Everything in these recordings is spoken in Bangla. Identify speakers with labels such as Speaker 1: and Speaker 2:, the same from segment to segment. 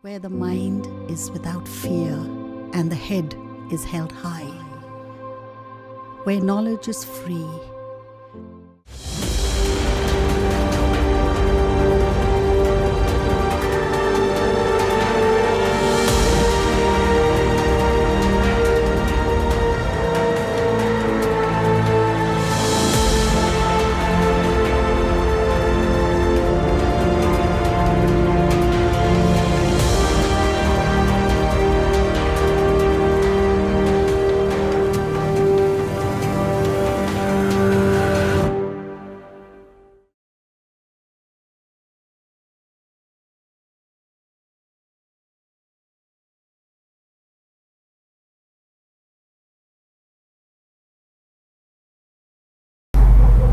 Speaker 1: where the mind is without fear and the head is held high, where knowledge is free.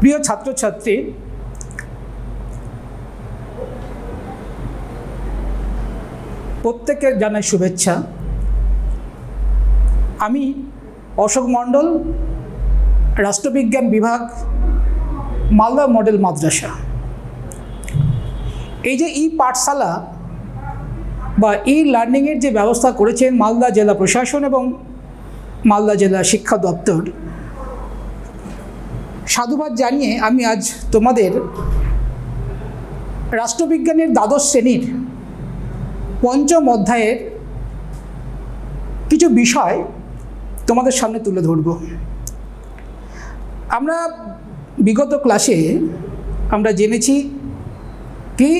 Speaker 2: প্রিয় ছাত্রছাত্রী, প্রত্যেকের জানাই শুভেচ্ছা। আমি অশোক মণ্ডল, রাষ্ট্রবিজ্ঞান বিভাগ, মালদা মডেল মাদ্রাসা। এই যে পাঠশালা বা লার্নিংয়ের যে ব্যবস্থা করেছেন মালদা জেলা প্রশাসন এবং মালদা জেলা শিক্ষা দপ্তর, সাধুবাদ জানিয়ে আমি আজ তোমাদের রাষ্ট্রবিজ্ঞানের দ্বাদশ শ্রেণীর পঞ্চম অধ্যায়ের কিছু বিষয় তোমাদের সামনে তুলে ধরব। আমরা বিগত ক্লাসে আমরা জেনেছি কি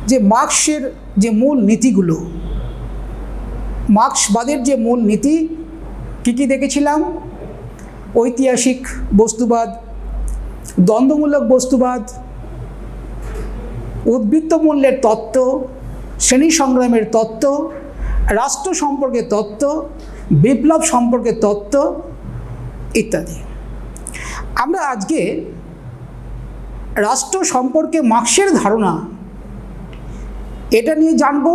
Speaker 2: যে মার্ক্সের যে মূল নীতিগুলো, মার্ক্সবাদের যে মূল নীতি কী কী দেখেছিলাম? ঐতিহাসিক বস্তুবাদ, দ্বন্দ্বমূলক বস্তুবাদ, উদ্বৃত্ত মূল্যের তত্ত্ব, শ্রেণী সংগ্রামের তত্ত্ব, রাষ্ট্র সম্পর্কে তত্ত্ব, বিপ্লব সম্পর্কে তত্ত্ব ইত্যাদি। আমরা আজকে রাষ্ট্র সম্পর্কে মার্ক্সের ধারণা এটা নিয়ে জানব।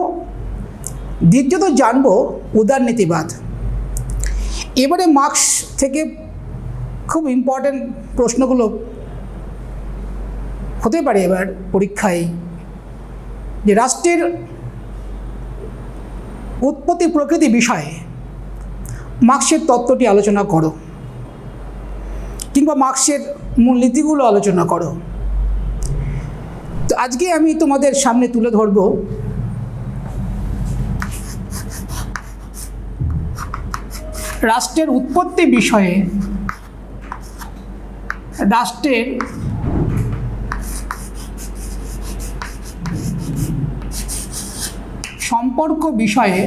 Speaker 2: দ্বিতীয়ত জানব উদারনীতিবাদ। এবারে মার্ক্স থেকে খুব ইম্পর্ট্যান্ট প্রশ্নগুলো হতে পারে এবার পরীক্ষায়, যে রাষ্ট্রের উৎপত্তি প্রকৃতি বিষয়ে মার্ক্সের তত্ত্বটি আলোচনা করো, কিংবা মার্ক্সের মূলনীতিগুলো আলোচনা করো। তো আজকে আমি তোমাদের সামনে তুলে ধরব রাষ্ট্রের উৎপত্তি বিষয়ে, রাষ্ট্রের সম্পর্ক বিষয়ে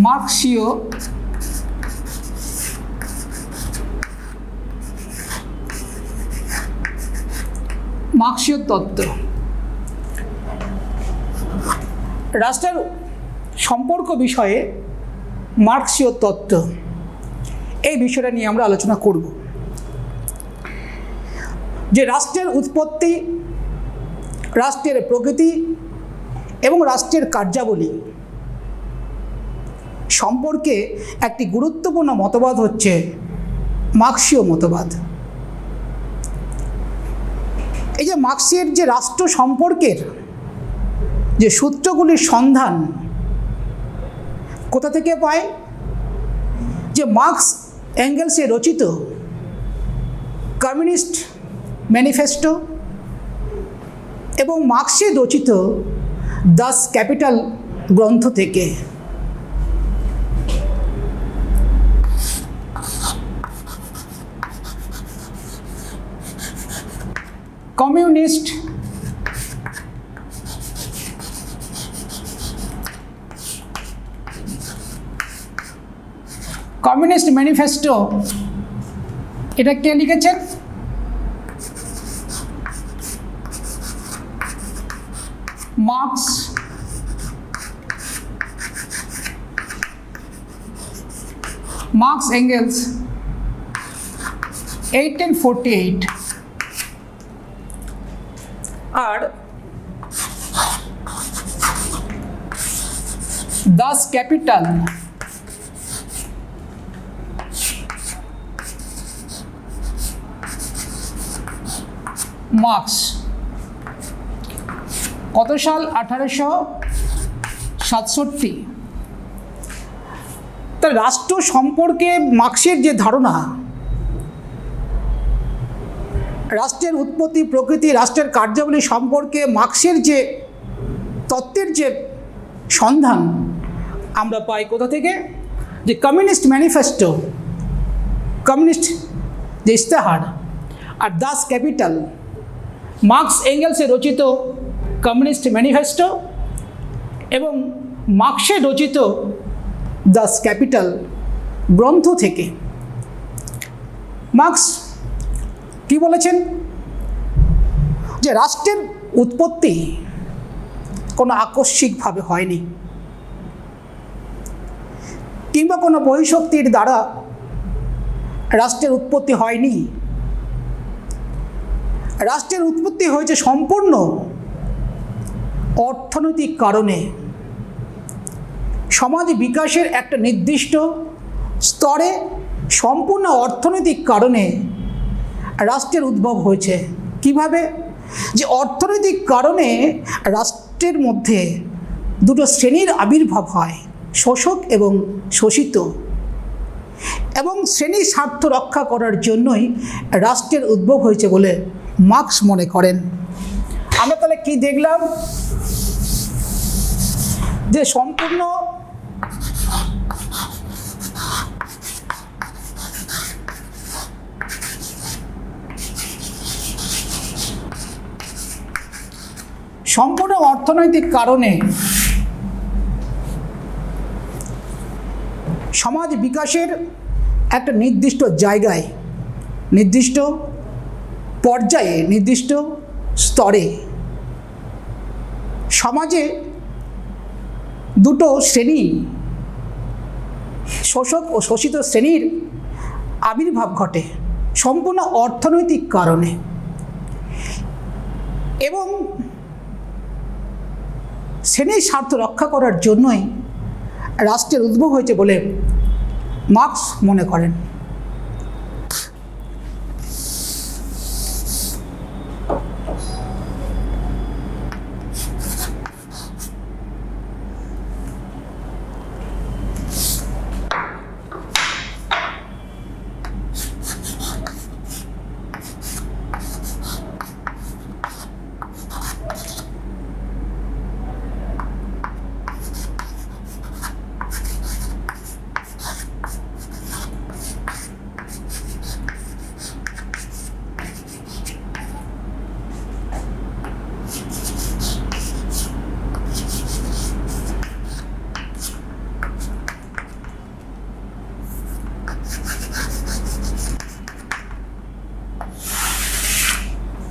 Speaker 2: মার্ক্সীয় তত্ত্ব। রাষ্ট্রের সম্পর্ক বিষয়ে মার্ক্সীয় তত্ত্ব, এই বিষয়টা নিয়ে আমরা আলোচনা করব। যে রাষ্ট্রের উৎপত্তি, রাষ্ট্রের প্রকৃতি এবং রাষ্ট্রের কার্যাবলী সম্পর্কে একটি গুরুত্বপূর্ণ মতবাদ হচ্ছে মার্ক্সীয় মতবাদ। এই যে মার্ক্সের যে রাষ্ট্র সম্পর্কের যে সূত্রগুলির সন্ধান কোথা থেকে পায়? যে মার্ক্স এঙ্গেলসে রচিত কমিউনিস্ট ম্যানিফেস্টো এবং মার্ক্সের রচিত দাস ক্যাপিটাল গ্রন্থ থেকে। কমিউনিস্ট ম্যানিফেস্টো, এটা কে লিখেছেন? Marx Engels 1848। আর দাস ক্যাপিটাল মার্কস কত সাল? 1867। তা রাষ্ট্র সম্পর্কে মার্কসের যে ধারণা, রাষ্ট্রের উৎপত্তি, প্রকৃতি, রাষ্ট্রের কার্যাবলী সম্পর্কে মার্কসের যে তত্ত্বের যে সন্ধান আমরা পাই কোথা থেকে? যে কমিউনিস্ট ম্যানিফেস্টো, কমিউনিস্ট যে ইস্তেহার, আর দাস ক্যাপিটাল, মার্কস এঙ্গেলসে রচিত কমিউনিস্ট ম্যানিফেস্টো এবং মার্কসের রচিত দাস ক্যাপিটাল গ্রন্থ থেকে মার্কস কি বলেছেন? যে রাষ্ট্রের উৎপত্তি কোনো আকস্মিকভাবে হয়নি, কিংবা কোনো বহিঃশক্তির দ্বারা রাষ্ট্রের উৎপত্তি হয়নি। রাষ্ট্রের উৎপত্তি হয়েছে সম্পূর্ণ অর্থনৈতিক কারণে। সমাজ বিকাশের একটা নির্দিষ্ট স্তরে সম্পূর্ণ অর্থনৈতিক কারণে রাষ্ট্রের উদ্ভব হয়েছে। কিভাবে? যে অর্থনৈতিক কারণে রাষ্ট্রের মধ্যে দুটো শ্রেণীর আবির্ভাব হয়, শোষক এবং শোষিত, এবং শ্রেণী স্বার্থ রক্ষা করার জন্যই রাষ্ট্রের উদ্ভব হয়েছে বলে মার্কস মনে করেন। আমরা তাহলে কি দেখলাম? যে সম্পূর্ণ অর্থনৈতিক কারণে সমাজ বিকাশের একটা নির্দিষ্ট জায়গায়, নির্দিষ্ট পর্যায়ে, নির্দিষ্ট স্তরে সমাজে দুটো শ্রেণী, শোষক ও শোষিত শ্রেণীর আবির্ভাব ঘটে সম্পূর্ণ অর্থনৈতিক কারণে। এবং শ্রেণীর স্বার্থ রক্ষা করার জন্যই রাষ্ট্রের উদ্ভব হয়েছে বলে মার্কস মনে করেন।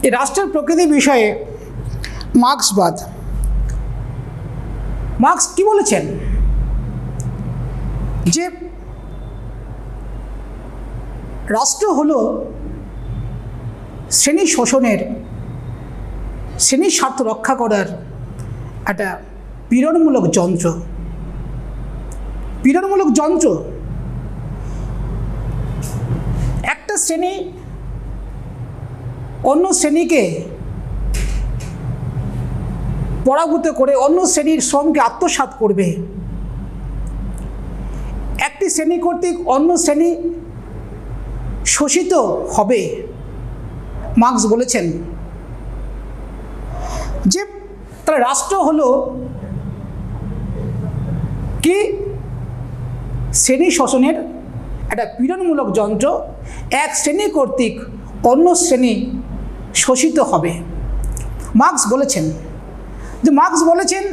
Speaker 2: এই রাষ্ট্রের প্রকৃতি বিষয়ে মার্কসবাদ, মার্কস কি বলেছেন? যে রাষ্ট্র হলো শ্রেণী শোষণের, শ্রেণীর স্বার্থ রক্ষা করার একটা পীড়নমূলক যন্ত্র। পীড়নমূলক যন্ত্র। একটা শ্রেণী অন্য শ্রেণীকে পরাভূত করে অন্য শ্রেণীর শ্রমকে আত্মসাৎ করবে। একটি শ্রেণী কর্তৃক অন্য শ্রেণী শোষিত হবে। মার্কস বলেছেন যে তার রাষ্ট্র হলো কি? শ্রেণী শোষণের একটা পীড়নমূলক যন্ত্র। এক শ্রেণী কর্তৃক অন্য শ্রেণী শোষিত হবে। মার্কস বলেছেন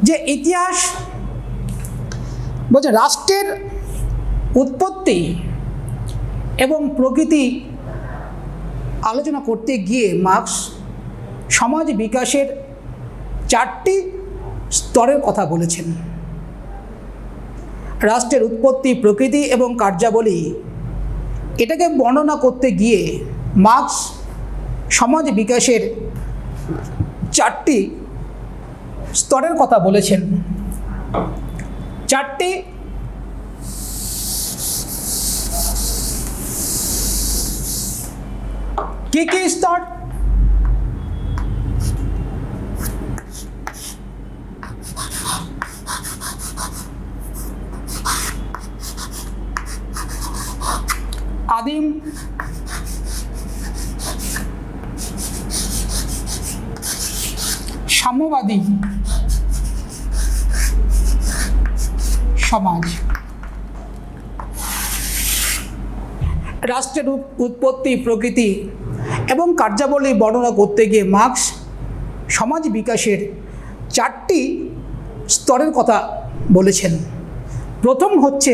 Speaker 2: যে ইতিহাস বলছে রাষ্ট্রের উৎপত্তি এবং প্রকৃতি আলোচনা করতে গিয়ে মার্কস সমাজ বিকাশের 4টি স্তরের কথা বলেছেন। রাষ্ট্রের উৎপত্তি, প্রকৃতি এবং কার্যাবলী, এটাকে বর্ণনা করতে গিয়ে মার্কস সমাজ বিকাশের 4টি স্তরের কথা বলেছেন। 4টি কি স্তর? আদিম সাম্যবাদী সমাজ। রাষ্ট্রের উৎপত্তি, প্রকৃতি এবং কার্যাবলী বর্ণনা করতে গিয়ে মার্কস সমাজ বিকাশের 4টি স্তরের কথা বলেছেন। প্রথম হচ্ছে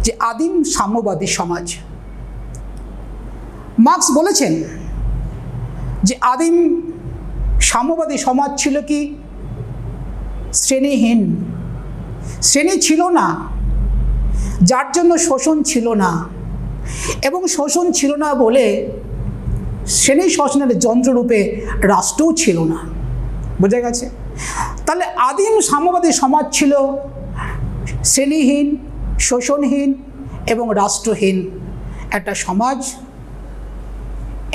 Speaker 2: যে আদিম সাম্যবাদী সমাজ। মার্কস বলেছেন যে আদিম সাম্যবাদী সমাজ ছিল কি? শ্রেণীহীন। শ্রেণী ছিল না, যার জন্য শোষণ ছিল না, এবং শোষণ ছিল না বলে শ্রেণী শোষণের যন্ত্ররূপে রাষ্ট্রও ছিল না। বোঝা গেছে? তাহলে আদিম সাম্যবাদী সমাজ ছিল শ্রেণীহীন, শোষণহীন এবং রাষ্ট্রহীন একটা সমাজ।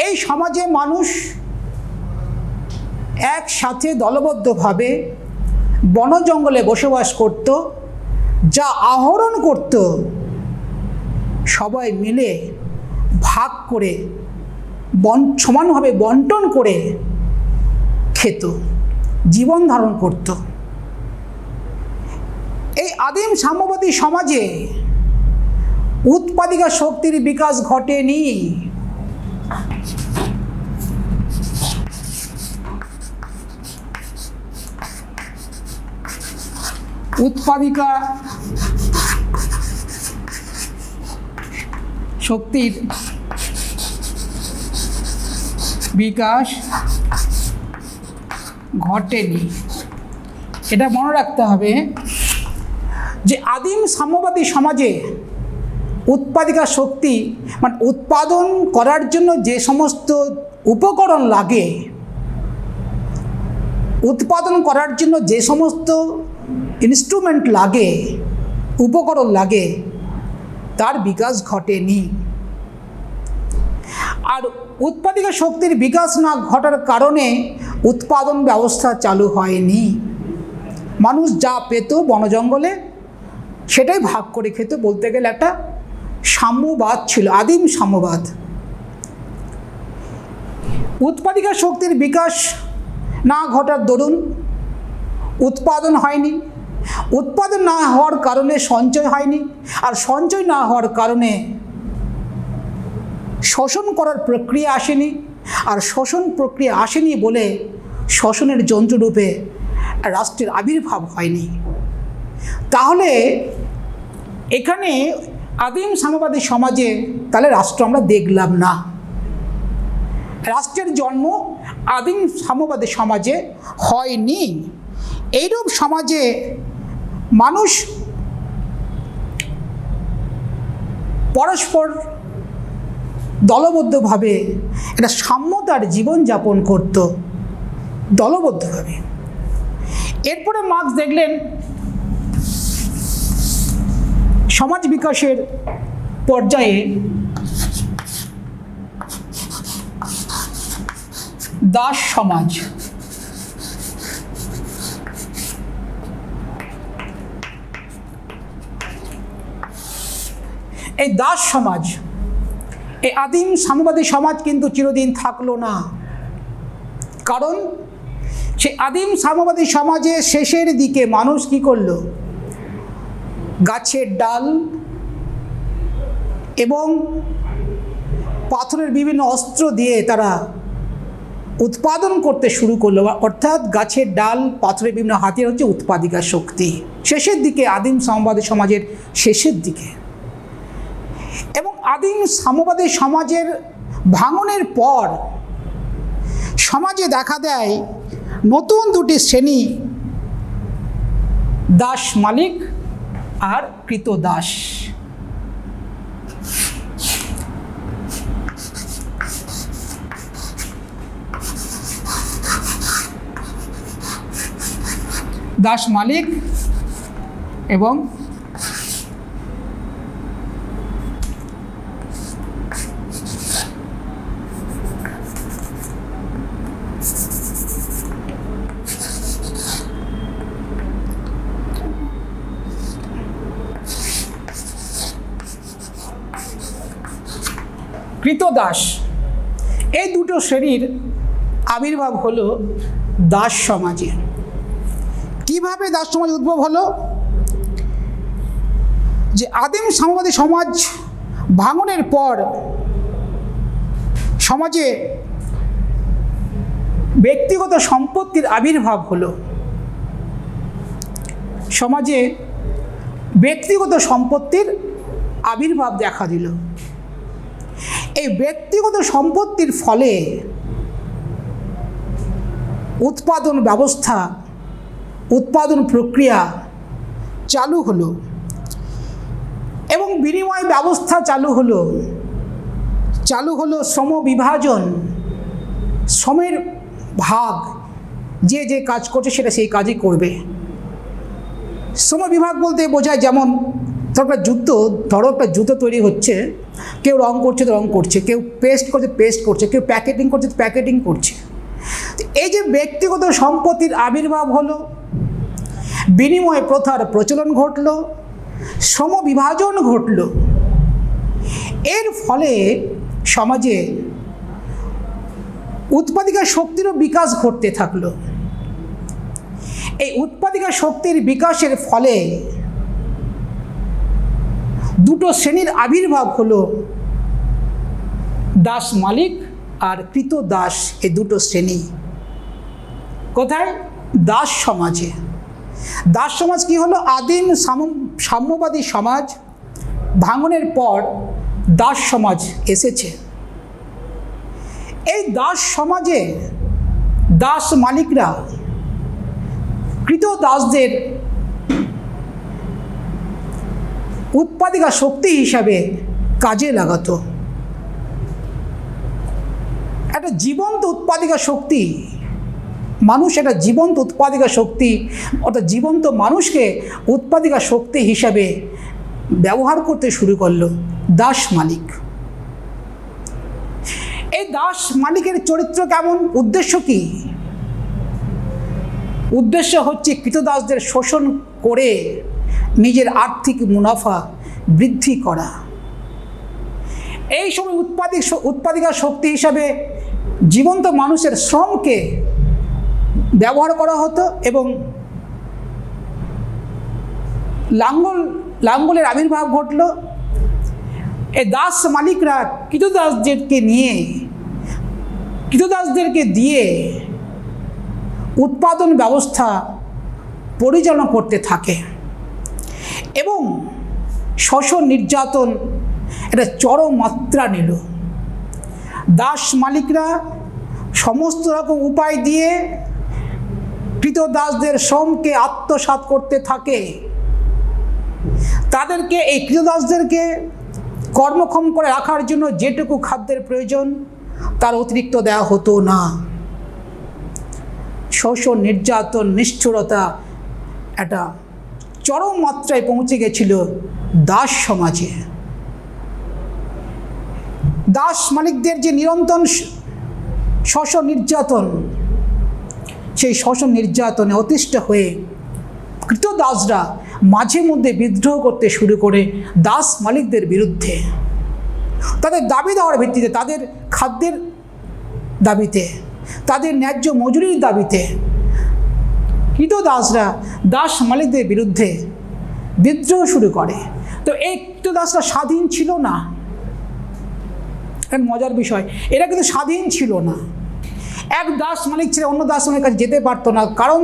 Speaker 2: এই সমাজে মানুষ একসাথে দলবদ্ধভাবে বন জঙ্গলে বসবাস করত, যা আহরণ করত সবাই মিলে ভাগ করে সমানভাবে বন্টন করে খেত, জীবন ধারণ করত। এই আদিম সাম্যবাদী সমাজে উৎপাদিকা শক্তির বিকাশ ঘটেনি। উৎপাদিকা শক্তির বিকাশ ঘটেনি। এটা মনে রাখতে হবে যে আদিম সাম্যবাদী সমাজে উৎপাদিকা শক্তি মানে উৎপাদন করার জন্য যে সমস্ত উপকরণ লাগে, উৎপাদন করার জন্য যে সমস্ত ইনস্ট্রুমেন্ট লাগে, উপকরণ লাগে, তার বিকাশ ঘটেনি। আর উৎপাদিকা শক্তির বিকাশ না ঘটার কারণে উৎপাদন ব্যবস্থা চালু হয়নি। মানুষ যা পেত বনজঙ্গলে সেটাই ভাগ করে খেত। বলতে গেলে একটা সাম্যবাদ ছিল, আদিম সাম্যবাদ। উৎপাদিকা শক্তির বিকাশ না ঘটার দরুন উৎপাদন হয়নি, উৎপাদন না হওয়ার কারণে সঞ্চয় হয়নি, আর সঞ্চয় না হওয়ার কারণে শোষণ করার প্রক্রিয়া আসেনি, আর শোষণ প্রক্রিয়া আসেনি বলে শোষণের যন্ত্ররূপে রাষ্ট্রের আবির্ভাব হয়নি। তাহলে এখানে আদিম সাম্যবাদী সমাজে তাহলে রাষ্ট্র আমরা দেখলাম না। রাষ্ট্রের জন্ম আদিম সাম্যবাদী সমাজে হয়নি। এইরূপ সমাজে মানুষ পরস্পর দলবদ্ধভাবে একটা সাম্যতার জীবনযাপন করত, দলবদ্ধভাবে। এরপরে মার্কস দেখলেন সমাজ বিকাশের পর্যায়ে দাস সমাজ। এই দাস সমাজ, এই আদিম সাম্যবাদী সমাজ কিন্তু চিরদিন থাকলো না। কারণ সেই আদিম সাম্যবাদী সমাজে শেষের দিকে মানুষ কি করলো? গাছের ডাল এবং পাথরের বিভিন্ন অস্ত্র দিয়ে তারা উৎপাদন করতে শুরু করলো। অর্থাৎ গাছের ডাল, পাথরের বিভিন্ন হাতিয়ার হচ্ছে উৎপাদিকা শক্তি। শেষের দিকে আদিম সাম্যবাদী সমাজের শেষের দিকে, এবং আদিম সাম্যবাদী সমাজের ভাঙনের পর সমাজে দেখা দেয় নতুন দুটি শ্রেণী, দাস মালিক আর কৃতদাস। দাস মালিক এবং কৃতদাস, এই দুটো শ্রেণীর আবির্ভাব হলো দাস সমাজে। কিভাবে দাস সমাজ উদ্ভব হলো? যে আদিম সাম্যবাদী সমাজ ভাঙনের পর সমাজে ব্যক্তিগত সম্পত্তির আবির্ভাব হলো। সমাজে ব্যক্তিগত সম্পত্তির আবির্ভাব দেখা দিল। এই ব্যক্তিগত সম্পত্তির ফলে উৎপাদন ব্যবস্থা, উৎপাদন প্রক্রিয়া চালু হলো এবং বিনিময় ব্যবস্থা চালু হলো শ্রম বিভাজন, শ্রমের ভাগ, যে যে কাজ করছে সেটা সেই কাজই করবে। শ্রম বিভাগ বলতে বোঝায়, যেমন ধরো একটা জুতো তৈরি হচ্ছে, কেউ রং করছে তো রং করছে, কেউ পেস্ট করছে, কেউ প্যাকেটিং করছে তো প্যাকেটিং করছে। এই যে ব্যক্তিগত সম্পত্তির আবির্ভাব হলো, বিনিময় প্রথার প্রচলন ঘটলো, শ্রম বিভাজন ঘটলো, এর ফলে সমাজে উৎপাদিকা শক্তিরও বিকাশ ঘটতে থাকলো। এই উৎপাদিকা শক্তির বিকাশের ফলে দুটো শ্রেণীর আবির্ভাব হলো, দাস মালিক আর কৃতদাস, এই দুটো শ্রেণী। কোথায়? দাস সমাজে। দাস সমাজ কি হলো? আদিম সাম্যবাদী সমাজ ভাঙনের পর দাস সমাজ এসেছে। এই দাস সমাজে দাস মালিকরা কৃতদাসদের উৎপাদিকা শক্তি হিসাবে কাজে লাগাতো। একটা জীবন্ত উৎপাদিকা শক্তি, মানুষ একটা জীবন্ত উৎপাদিকা শক্তি, অর্থাৎ জীবন্ত মানুষকে উৎপাদিকা শক্তি হিসাবে ব্যবহার করতে শুরু করলো দাস মালিক। এই দাস মালিকের চরিত্র কেমন? উদ্দেশ্য কি? উদ্দেশ্য হচ্ছে কৃতদাসদের শোষণ করে নিজের আর্থিক মুনাফা বৃদ্ধি করা। এই সময় উৎপাদিকা শক্তি হিসাবে জীবন্ত মানুষের শ্রমকে ব্যবহার করা হতো এবং লাঙ্গলের আবির্ভাব ঘটল। এই দাস মালিকরা কৃতদাসদেরকে দিয়ে উৎপাদন ব্যবস্থা পরিচালনা করতে থাকে এবং শোষণ নির্যাতন এটা চরম মাত্রা নিল। দাস মালিকরা সমস্ত রকম উপায় দিয়ে কৃতদাসদের শ্রমকে আত্মসাৎ করতে থাকে। এই কৃতদাসদেরকে কর্মক্ষম করে রাখার জন্য যেটুকু খাদ্যের প্রয়োজন তার অতিরিক্ত দেওয়া হতো না। শোষণ নির্যাতন নিষ্ঠুরতা একটা চরম মাত্রায় পৌঁছে গেছিল দাস সমাজে। দাস মালিকদের যে নিরন্তর শোষণ নির্যাতন, সেই শোষণ নির্যাতনে অতিষ্ঠ হয়ে কৃতদাসরা মাঝে মধ্যে বিদ্রোহ করতে শুরু করে দাস মালিকদের বিরুদ্ধে, তাদের দাবি দেওয়ার ভিত্তিতে, তাদের খাদ্যের দাবিতে, তাদের ন্যায্য মজুরির দাবিতে কৃতদাসরা দাস মালিকদের বিরুদ্ধে বিদ্রোহ শুরু করে। তো এই কৃতদাসরা স্বাধীন ছিল না। মজার বিষয়, এরা কিন্তু স্বাধীন ছিল না। এক দাস মালিক ছেড়ে অন্য দাস মালিকের কাছে যেতে পারতো না, কারণ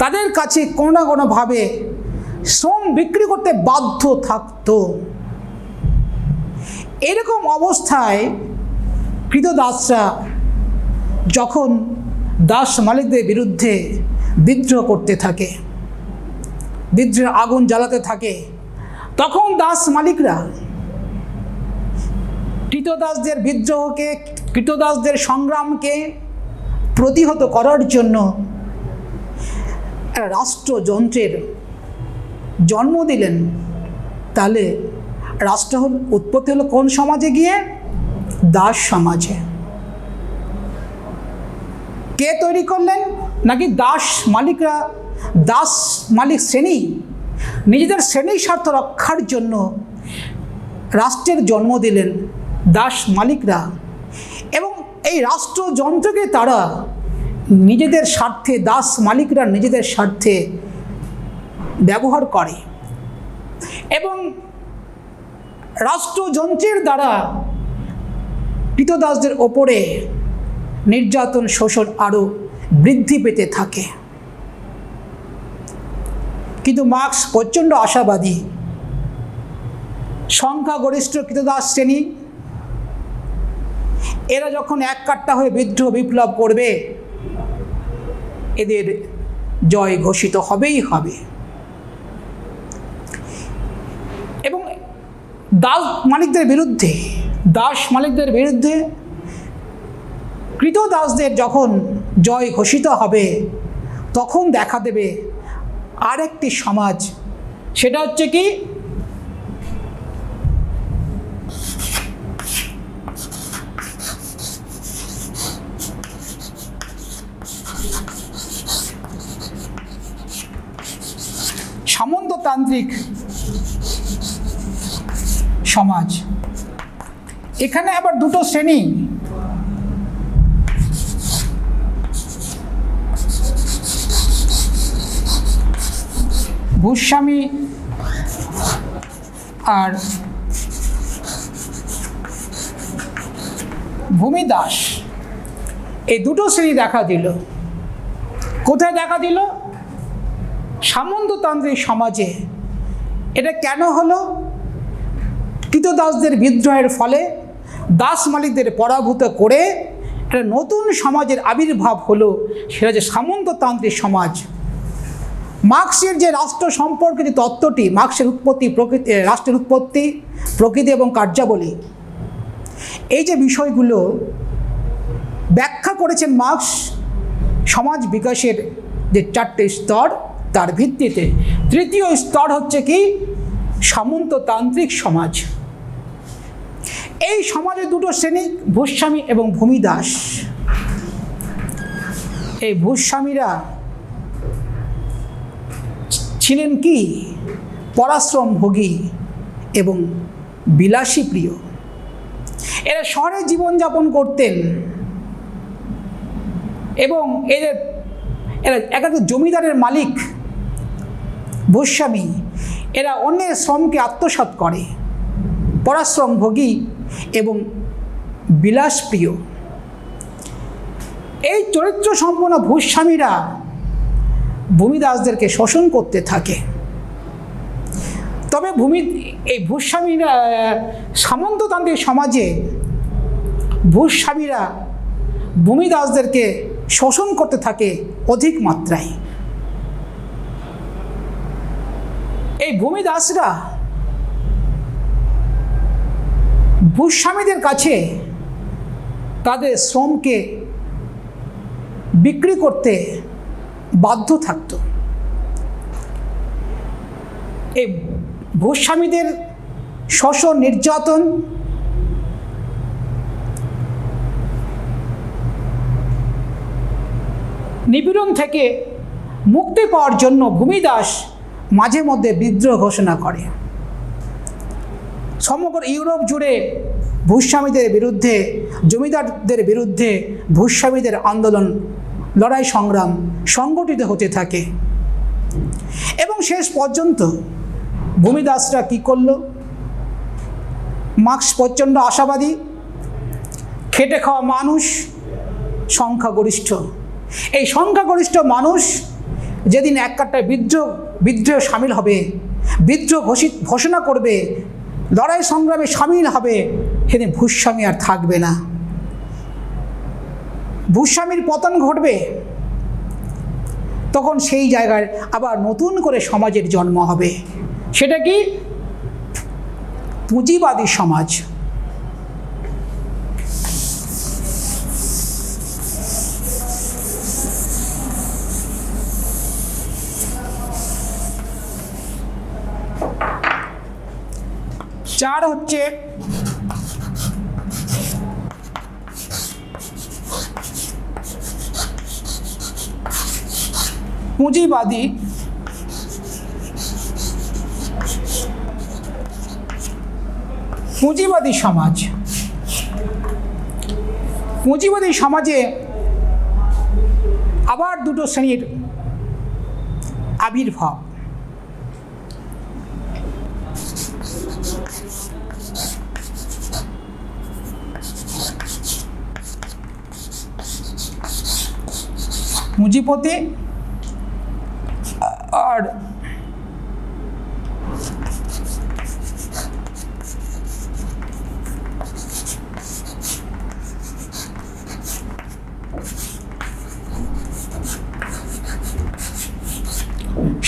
Speaker 2: তাদের কাছে কোনো না কোনোভাবে শ্রম বিক্রি করতে বাধ্য থাকতো। এরকম অবস্থায় কৃতদাসরা যখন দাস মালিকদের বিরুদ্ধে বিদ্রোহ করতে থাকে, বিদ্রোহের আগুন জ্বালাতে থাকে, তখন দাস মালিকরা কৃতদাসদের বিদ্রোহকে, কৃতদাসদের সংগ্রামকে প্রতিহত করার জন্য রাষ্ট্রযন্ত্রের জন্ম দিলেন। তাহলে রাষ্ট্র উৎপত্তি হলো কোন সমাজে গিয়ে? দাস সমাজে। কে তৈরি করলেন? নাকি দাস মালিকরা, দাস মালিক শ্রেণী নিজেদের শ্রেণীর স্বার্থ রক্ষার জন্য রাষ্ট্রের জন্ম দিলেন, দাস মালিকরা এবং এই রাষ্ট্রযন্ত্রকে তারা নিজেদের স্বার্থে, দাস মালিকরা নিজেদের স্বার্থে ব্যবহার করে এবং রাষ্ট্রযন্ত্রের দ্বারা কৃতদাসদের ওপরে নির্যাতন শোষণ আরও বৃদ্ধি পেতে থাকে। কিন্তু মার্কস প্রচণ্ড আশাবাদী। সংখ্যাগরিষ্ঠ কৃতদাস শ্রেণী এরা যখন এককাট্টা হয়ে বিদ্রোহ বিপ্লব করবে, এদের জয় ঘোষিত হবেই হবে। এবং দাস মালিকদের বিরুদ্ধে কৃতদাসদের যখন জয় ঘোষিত হবে, তখন দেখা দেবে আরেকটি সমাজ। সেটা হচ্ছে কি, সামন্ততান্ত্রিক সমাজ। এখানে আবার দুটো শ্রেণী, ভূস্বামী আর ভূমিদাস, এই দুটো শ্রেণী দেখা দিল। কোথায় দেখা দিল? সামন্ততান্ত্রিক সমাজে। এটা কেন হলো? কৃতদাসদের বিদ্রোহের ফলে দাস মালিকদের পরাভূত করে একটা নতুন সমাজের আবির্ভাব হলো, সেটা যে সামন্ততান্ত্রিক সমাজ। মার্ক্সের যে রাষ্ট্র সম্পর্কে যে তত্ত্বটি, মার্ক্সের রাষ্ট্রের উৎপত্তি, প্রকৃতি এবং কার্যাবলী, এই যে বিষয়গুলো ব্যাখ্যা করেছেন মার্ক্স সমাজ বিকাশের যে 4টে স্তর, তার ভিত্তিতে তৃতীয় স্তর হচ্ছে কি, সামন্ততান্ত্রিক সমাজ। এই সমাজে দুটো শ্রেণী, ভূস্বামী এবং ভূমিদাস। এই ভূস্বামীরা ছিলেন কি, পরাশ্রমভোগী এবং বিলাসী প্রিয়। এরা শহরে জীবনযাপন করতেন এবং এরা একাধিক জমিদারের মালিক ভূস্বামী। এরা অন্যের শ্রমকে আত্মসাৎ করে, পরাশ্রমভোগী এবং বিলাসপ্রিয়। এই চরিত্র সম্পন্ন ভূস্বামীরা ভূমিদাসদেরকে শোষণ করতে থাকে। তবে এই ভূস্বামীরা, সামন্ততান্ত্রিক সমাজে ভূস্বামীরা ভূমিদাসদেরকে শোষণ করতে থাকে অধিক মাত্রায়। এই ভূমিদাসরা ভূস্বামীদের কাছে তাদের শ্রমকে বিক্রি করতে বাধ্য থাকত। এই ভূস্বামীদের শোষণ, নির্যাতন নিপীড়ন থেকে মুক্তি পাওয়ার জন্য ভূমিদাস মাঝে মধ্যে বিদ্রোহ ঘোষণা করে। সমগ্র ইউরোপ জুড়ে ভূস্বামীদের বিরুদ্ধে, জমিদারদের বিরুদ্ধে ভূস্বামীদের আন্দোলন, লড়াই সংগ্রাম সংগঠিত হতে থাকে এবং শেষ পর্যন্ত ভূমিদাসরা কি করল? মার্ক্স প্রচণ্ড আশাবাদী, খেটে খাওয়া মানুষ সংখ্যাগরিষ্ঠ। এই সংখ্যাগরিষ্ঠ মানুষ যেদিন এক কাট্টায় বিদ্রোহে সামিল হবে, বিদ্রোহ ঘোষণা করবে, লড়াই সংগ্রামে সামিল হবে, সেদিন ভূস্বামী আর থাকবে না। ভূস্বামীর পতন ঘটবে। তখন সেই জায়গায় আবার নতুন করে সমাজের জন্ম হবে। সেটা কি? পুঁজিবাদী সমাজ। চার হচ্ছে পুঁজিবাদী সমাজ। পুঁজিবাদী সমাজে আবার দুটো শ্রেণীর আবির্ভাব। পুঁজিপতি আর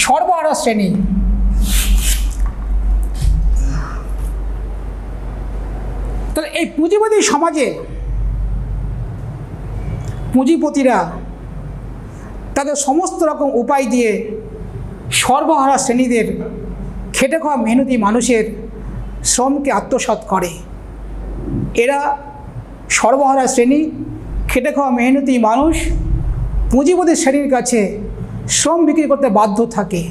Speaker 2: সর্বহারা শ্রেণী। তাহলে এই পুঁজিবাদী সমাজে পুঁজিপতিরা তাদের সমস্ত রকম উপায় দিয়ে সর্বহারা শ্রেণীদের খেটে খাওয়া মেহনতি মানুষের শ্রমকে আত্মসাৎ করে। এরা সর্বহারা শ্রেণী, খেটে খাওয়া মেহনতি মানুষ পুঁজিপতি শ্রেণীর কাছে শ্রম বিক্রি করতে বাধ্য থাকে।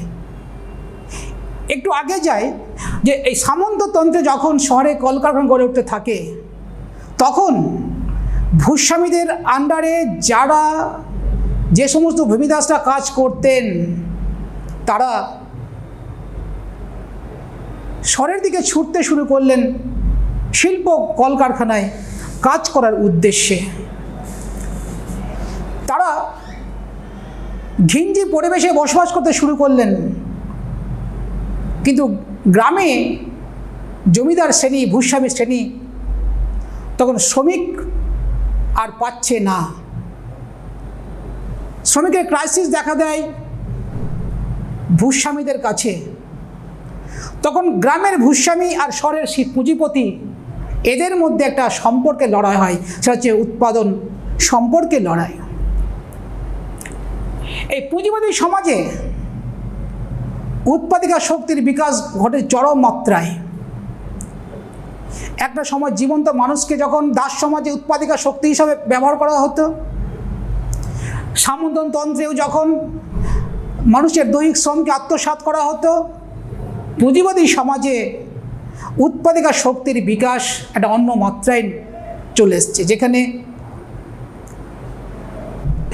Speaker 2: একটু আগে যায় যে এই সামন্ততন্ত্রে যখন শহরে কলকারখানা গড়ে উঠতে থাকে, তখন ভূস্বামীদের আন্ডারে যারা যে সমস্ত ভূমিদাসরা কাজ করতেন, তারা শহরের দিকে ছুটতে শুরু করলেন শিল্প কলকারখানায় কাজ করার উদ্দেশ্যে। তারা ঘিঞ্জি পরিবেশে বসবাস করতে শুরু করলেন, কিন্তু গ্রামে জমিদার শ্রেণী, ভূস্বামী শ্রেণী তখন শ্রমিক আর পাচ্ছে না। শ্রমিকের ক্রাইসিস দেখা দেয় ভূস্বামীদের কাছে। তখন গ্রামের ভূস্বামী আর শহরের পুঁজিপতি, এদের মধ্যে একটা সম্পর্কে লড়াই হয়, সেটা হচ্ছে উৎপাদন সম্পর্কে লড়াই। এই পুঁজিবাদী সমাজে উৎপাদিকা শক্তির বিকাশ ঘটে চরম মাত্রায়। একটা সময় জীবন্ত মানুষকে যখন দাস সমাজে উৎপাদিকা শক্তি হিসাবে ব্যবহার করা হতো, সামন্ততন্ত্রেও যখন মানুষের দৈহিক শ্রমকে আত্মসাৎ করা হতো, পুঁজিবাদী সমাজে উৎপাদিকা শক্তির বিকাশ একটা অন্য মাত্রায় চলে এসছে, যেখানে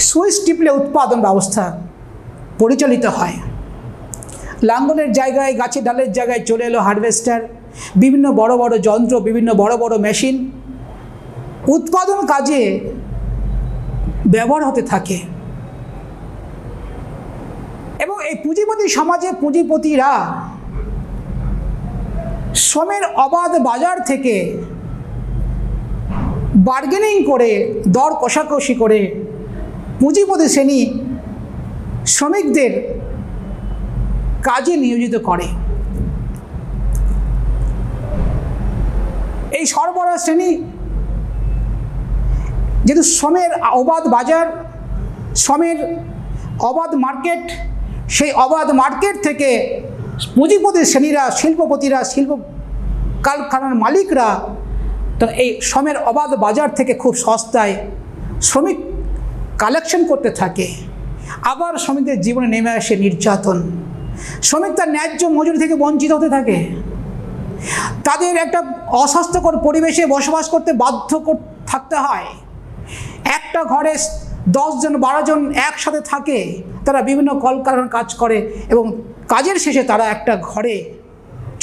Speaker 2: সুইচ টিপলে উৎপাদন ব্যবস্থা পরিচালিত হয়। লাঙ্গলের জায়গায়, গাছের ডালের জায়গায় চলে এলো হারভেস্টার, বিভিন্ন বড় বড় যন্ত্র, বিভিন্ন বড় বড় মেশিন উৎপাদন কাজে ব্যবহার হতে থাকে। এবং এই পুঁজিপতি সমাজে পুঁজিপতিরা শ্রমের অবাধ বাজার থেকে বার্গেনিং করে, দর কষাকষি করে পুঁজিপতি শ্রেণী শ্রমিকদের কাজে নিয়োজিত করে। এই সরবরাহ শ্রেণী যেহেতু শ্রমের অবাধ বাজার, শ্রমের অবাধ মার্কেট, সেই অবাধ মার্কেট থেকে পুঁজিপতি শ্রেণীরা, শিল্পপতিরা, শিল্প কারখানার মালিকরা তো এই শ্রমের অবাধ বাজার থেকে খুব সস্তায় শ্রমিক কালেকশন করতে থাকে। আবার শ্রমিকদের জীবনে নেমে আসে নির্যাতন। শ্রমিক তার ন্যায্য মজুরি থেকে বঞ্চিত হতে থাকে, তাদের একটা অস্বাস্থ্যকর পরিবেশে বসবাস করতে বাধ্য থাকতে হয়। একটা ঘরে 10 জন 12 জন একসাথে থাকে, তারা বিভিন্ন কলকারখানার কাজ করে এবং কাজের শেষে তারা একটা ঘরে,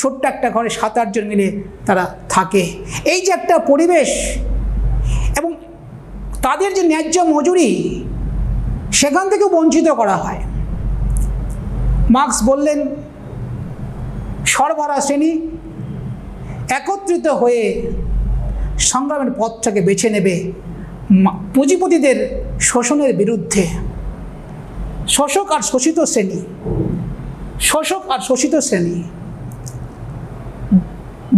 Speaker 2: ছোট্ট একটা ঘরে 7-8 জন মিলে তারা থাকে। এই যে একটা পরিবেশ এবং তাদের যে ন্যায্য মজুরি, সেখান থেকে বঞ্চিত করা হয়। মার্কস বললেন সরবরাহ শ্রেণী একত্রিত হয়ে সংগ্রামের পথটাকে বেছে নেবে পুঁজিপতিদের শোষণের বিরুদ্ধে। শোষক আর শোষিত শ্রেণী, শোষক আর শোষিত শ্রেণী,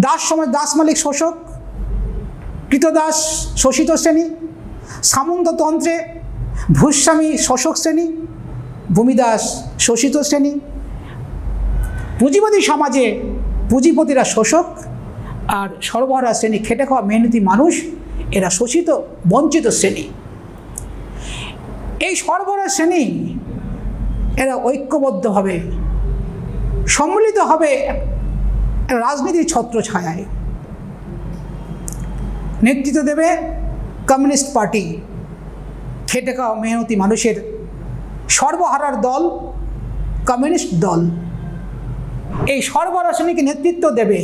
Speaker 2: দাস সমাজ, দাস মালিক শোষক, কৃতদাস শোষিত শ্রেণী, সামন্ততন্ত্রে ভূস্বামী শোষক শ্রেণী, ভূমিদাস শোষিত শ্রেণী। পুঁজিবাদী সমাজে পুঁজিপতিরা শোষক আর সর্বহারা শ্রেণী, খেটে খাওয়া মেহনতি মানুষ, এরা শোষিত বঞ্চিত শ্রেণী। এই সর্বহারা শ্রেণী এরা ঐক্যবদ্ধভাবে সম্মিলিতভাবে রাজনীতির ছত্রছায়ায় নেতৃত্ব দেবে কমিউনিস্ট পার্টি, খেটে খাওয়া মেহনতি মানুষের সর্বহারার দল কমিউনিস্ট দল। এই সর্বহারা শ্রেণীকে নেতৃত্ব দেবে।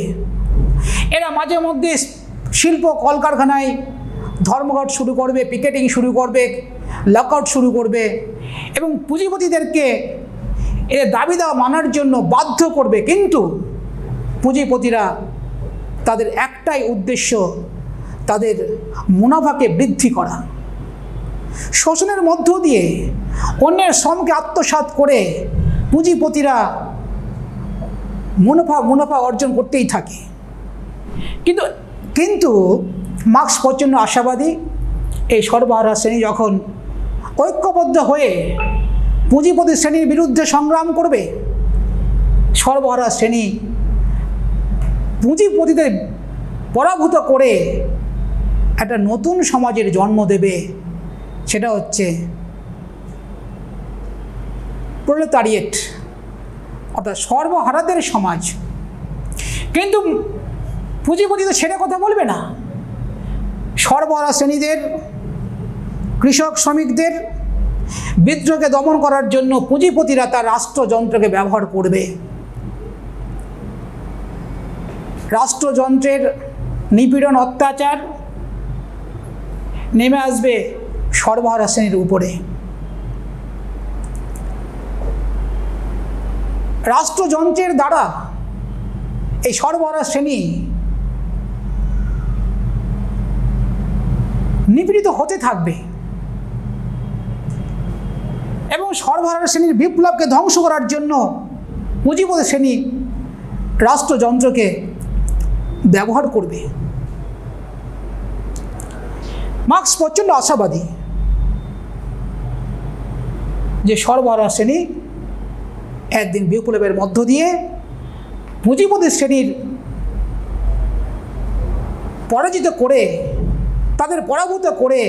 Speaker 2: এরা মাঝে মধ্যে শিল্প কলকারখানায় ধর্মঘট শুরু করবে, পিকেটিং শুরু করবে, লকআউট শুরু করবে এবং পুঁজিপতিদেরকে এর দাবি দাওয়া মানার জন্য বাধ্য করবে। কিন্তু পুঁজিপতিরা তাদের একটাই উদ্দেশ্য, তাদের মুনাফাকে বৃদ্ধি করা। শোষণের মধ্য দিয়ে অন্যের শ্রমকে আত্মসাৎ করে পুঁজিপতিরা মুনাফা অর্জন করতেই থাকে। কিন্তু মার্কস প্রচণ্ড আশাবাদী। এই সর্বহারা শ্রেণী যখন ঐক্যবদ্ধ হয়ে পুঁজিপতি শ্রেণীর বিরুদ্ধে সংগ্রাম করবে, সর্বহারা শ্রেণী পুঁজিপতিদের পরাভূত করে একটা নতুন সমাজের জন্ম দেবে। সেটা হচ্ছে প্রোলেতারিয়েট, অর্থাৎ সর্বহারাদের সমাজ। কিন্তু পুঁজিপতি তো সেটা কথা বলবে না। সর্বহারা শ্রেণীদের, কৃষক শ্রমিকদের বিদ্রোহকে দমন করার জন্য পুঁজিপতিরা তার রাষ্ট্রযন্ত্রকে ব্যবহার করবে। রাষ্ট্রযন্ত্রের নিপীড়ন, অত্যাচার নেমে আসবে সর্বহারা শ্রেণীর উপরে। রাষ্ট্রযন্ত্রের দ্বারা এই সর্বহারা শ্রেণী নিপীড়িত হতে থাকবে এবং সর্বহারা শ্রেণীর বিপ্লবকে ধ্বংস করার জন্য পুঁজিপতি শ্রেণী রাষ্ট্রযন্ত্রকে ব্যবহার করবে। মার্কস প্রচণ্ড আশাবাদী যে সর্বহারা শ্রেণী একদিন বিপ্লবের মধ্য দিয়ে পুঁজিপতি শ্রেণীর পরাজিত করে, তাদের পরাভূত করে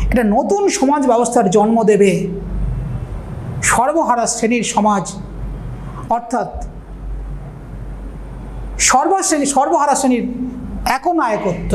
Speaker 2: একটা নতুন সমাজ ব্যবস্থার জন্ম দেবে, সর্বহারা শ্রেণীর সমাজ। অর্থাৎ সর্বহারা শ্রেণীর একনায়কত্ব।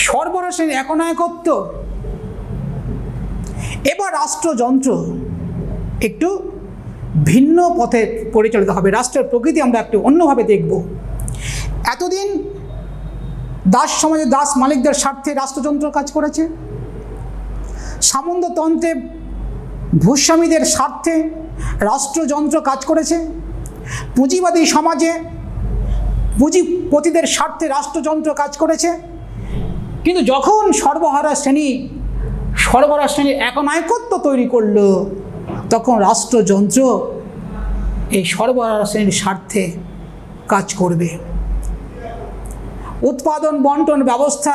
Speaker 2: সর্বহারা শ্রেণীর একনায়কত্ব। এবার রাষ্ট্রযন্ত্র একটু ভিন্ন পথে পরিচালিত হবে। রাষ্ট্রের প্রকৃতি আমরা একটু অন্যভাবে দেখব। এতদিন দাস সমাজে দাস মালিকদের স্বার্থে রাষ্ট্রযন্ত্র কাজ করেছে। সামন্ততন্ত্রে ভূস্বামীদের স্বার্থে রাষ্ট্রযন্ত্র কাজ করেছে। পুঁজিবাদী সমাজে পুঁজিপতিদের স্বার্থে রাষ্ট্রযন্ত্র কাজ করেছে। কিন্তু যখন সর্বহারা শ্রেণীর একনায়কত্ব তৈরি করল, তখন রাষ্ট্রযন্ত্র এই সর্বহারা শ্রেণীর স্বার্থে কাজ করবে। উৎপাদন বন্টন ব্যবস্থা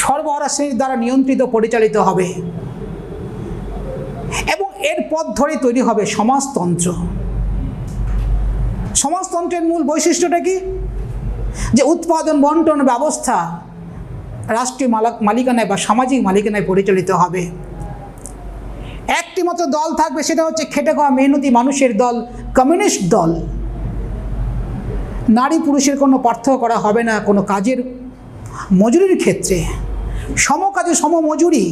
Speaker 2: সর্বহারা শ্রেণীর দ্বারা নিয়ন্ত্রিত, পরিচালিত হবে এবং এর পথ ধরে তৈরি হবে সমাজতন্ত্র। সমাজতন্ত্রের মূল বৈশিষ্ট্যটা কি? যে উৎপাদন বন্টন ব্যবস্থা রাষ্ট্রীয় মালিকানায় বা সামাজিক মালিকানায় পরিচালিত হবে। একটি মাত্র দল থাকবে, সেটা হচ্ছে খেটে খাওয়া মেহনতি মানুষের দল, কমিউনিস্ট দল। নারী পুরুষের কোনো পার্থক্য করা হবে না কোনো কাজের মজুরির ক্ষেত্রে। সমকাজে সমমজুরি।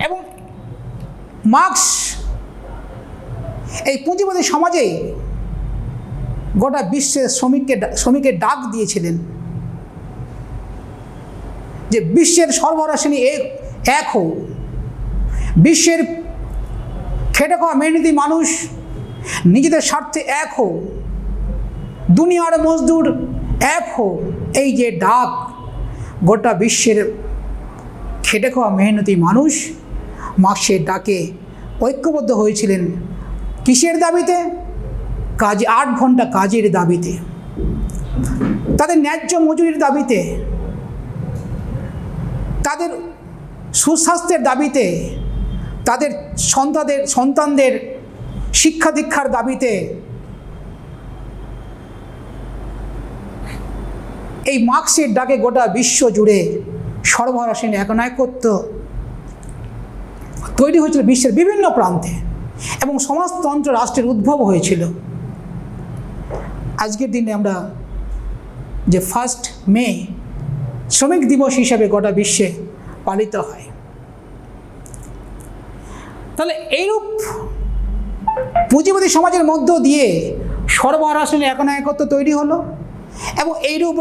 Speaker 2: এবং মার্কস এই পুঁজিবাদী সমাজে গোটা বিশ্বের শ্রমিকের ডাক দিয়েছিলেন যে বিশ্বের সর্বহারা শ্রেণী এক হও। বিশ্বের খেটে খাওয়া মেহনতি মানুষ নিজেদের স্বার্থে এক হও। দুনিয়ার মজদুর এক হও। এই যে ডাক, গোটা বিশ্বের খেটে খাওয়া মেহনতি মানুষ মার্কসের ডাকে ঐক্যবদ্ধ হয়েছিলেন। কিসের দাবিতে? 8 ঘন্টা কাজের দাবিতে। তাদের ন্যায্য মজুরির দাবিতে, তাদের সুস্বাস্থ্যের দাবিতে, তাদের সন্তানদের শিক্ষা দীক্ষার দাবিতে এই মার্ক্সের ডাকে গোটা বিশ্ব জুড়ে সর্বহারাশীল একনায়কত্ব তৈরি হয়েছিল বিশ্বের বিভিন্ন প্রান্তে এবং সমাজতন্ত্র রাষ্ট্রের উদ্ভব হয়েছিল। আজকের দিনে আমরা যে 1 মে শ্রমিক দিবস হিসাবে গোটা বিশ্বে পালিত হয়। তাহলে এইরূপ পুঁজিবাদী সমাজের মধ্য দিয়ে সর্বহারাশীল একনায়কত্ব তৈরি হলো এবং এইরূপ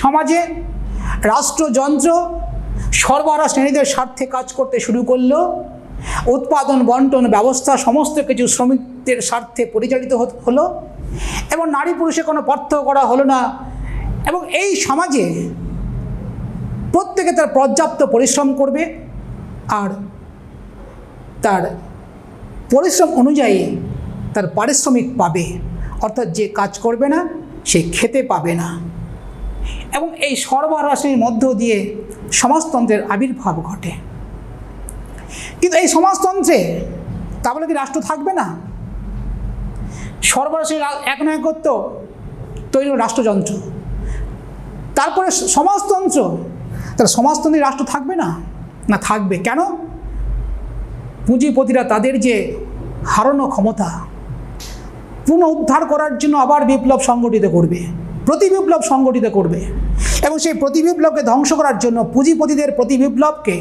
Speaker 2: সমাজে রাষ্ট্রযন্ত্র সর্বহারা শ্রেণীদের স্বার্থে কাজ করতে শুরু করলো। উৎপাদন বন্টন ব্যবস্থা সমস্ত কিছু শ্রমিকদের স্বার্থে পরিচালিত হলো এবং নারী পুরুষে কোনো পার্থক্য করা হলো না এবং এই সমাজে প্রত্যেকে তার পর্যাপ্ত পরিশ্রম করবে আর তার পরিশ্রম অনুযায়ী তার পারিশ্রমিক পাবে, অর্থাৎ যে কাজ করবে না সে খেতে পাবে না। এবং এই সর্বহারাশীর মধ্য দিয়ে সমাজতন্ত্রের আবির্ভাব ঘটে। কিন্তু এই সমাজতন্ত্রে তা বলে কি রাষ্ট্র থাকবে না? সর্বহারাশীল একনায়কত্ব তৈরি হল রাষ্ট্রযন্ত্র, তারপরে সমাজতন্ত্র, তাহলে সমাজতন্ত্রে রাষ্ট্র থাকবে না? না, থাকবে। কেন? পুঁজিপতিরা তাদের যে হারানো ক্ষমতা পুনরুদ্ধার করার জন্য আবার বিপ্লব সংগঠিত করবে, প্রতিবিপ্লব সংগঠিত করবে এবং সেই প্রতিবিপ্লবকে ধ্বংস করার জন্য, পুঁজিপতিদের প্রতিবিপ্লবকে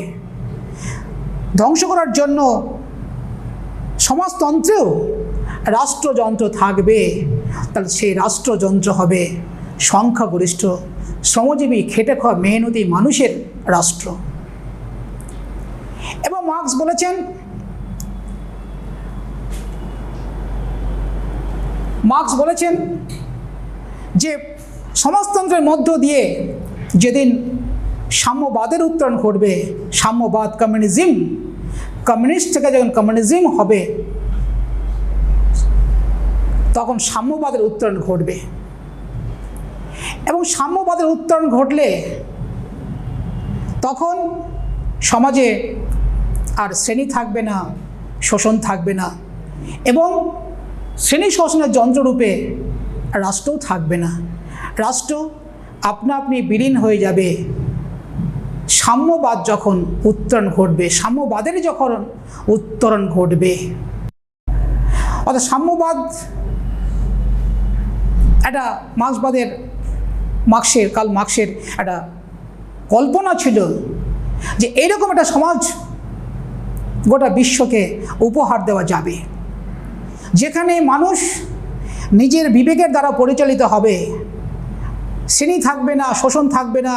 Speaker 2: ধ্বংস করার জন্য সমাজতন্ত্রেও রাষ্ট্রযন্ত্র থাকবে। তাহলে সেই রাষ্ট্রযন্ত্র হবে সংখ্যাগরিষ্ঠ শ্রমজীবী খেটে খাওয়া মেহনতি মানুষের রাষ্ট্র। এবং মার্ক্স বলেছেন যে সমাজতন্ত্রের মধ্য দিয়ে যেদিন সাম্যবাদের উত্তরণ ঘটবে, সাম্যবাদ কমিউনিস্ট থেকে যখন কমিউনিজম হবে তখন সাম্যবাদের উত্তরণ ঘটবে এবং সাম্যবাদের উত্তরণ ঘটলে তখন সমাজে আর শ্রেণী থাকবে না, শোষণ থাকবে না এবং শ্রেণী শোষণের যন্ত্ররূপে রাষ্ট্রও থাকবে না। রাষ্ট্র আপনা আপনি বিলীন হয়ে যাবে সাম্যবাদ যখন উত্তরণ ঘটবে, সাম্যবাদের যখন উত্তরণ ঘটবে। অর্থাৎ সাম্যবাদ একটা কার্ল মার্ক্সের একটা কল্পনা ছিল যে এইরকম একটা সমাজ গোটা বিশ্বকে উপহার দেওয়া যাবে, যেখানে মানুষ নিজের বিবেকের দ্বারা পরিচালিত হবে, শ্রেণী থাকবে না, শোষণ থাকবে না,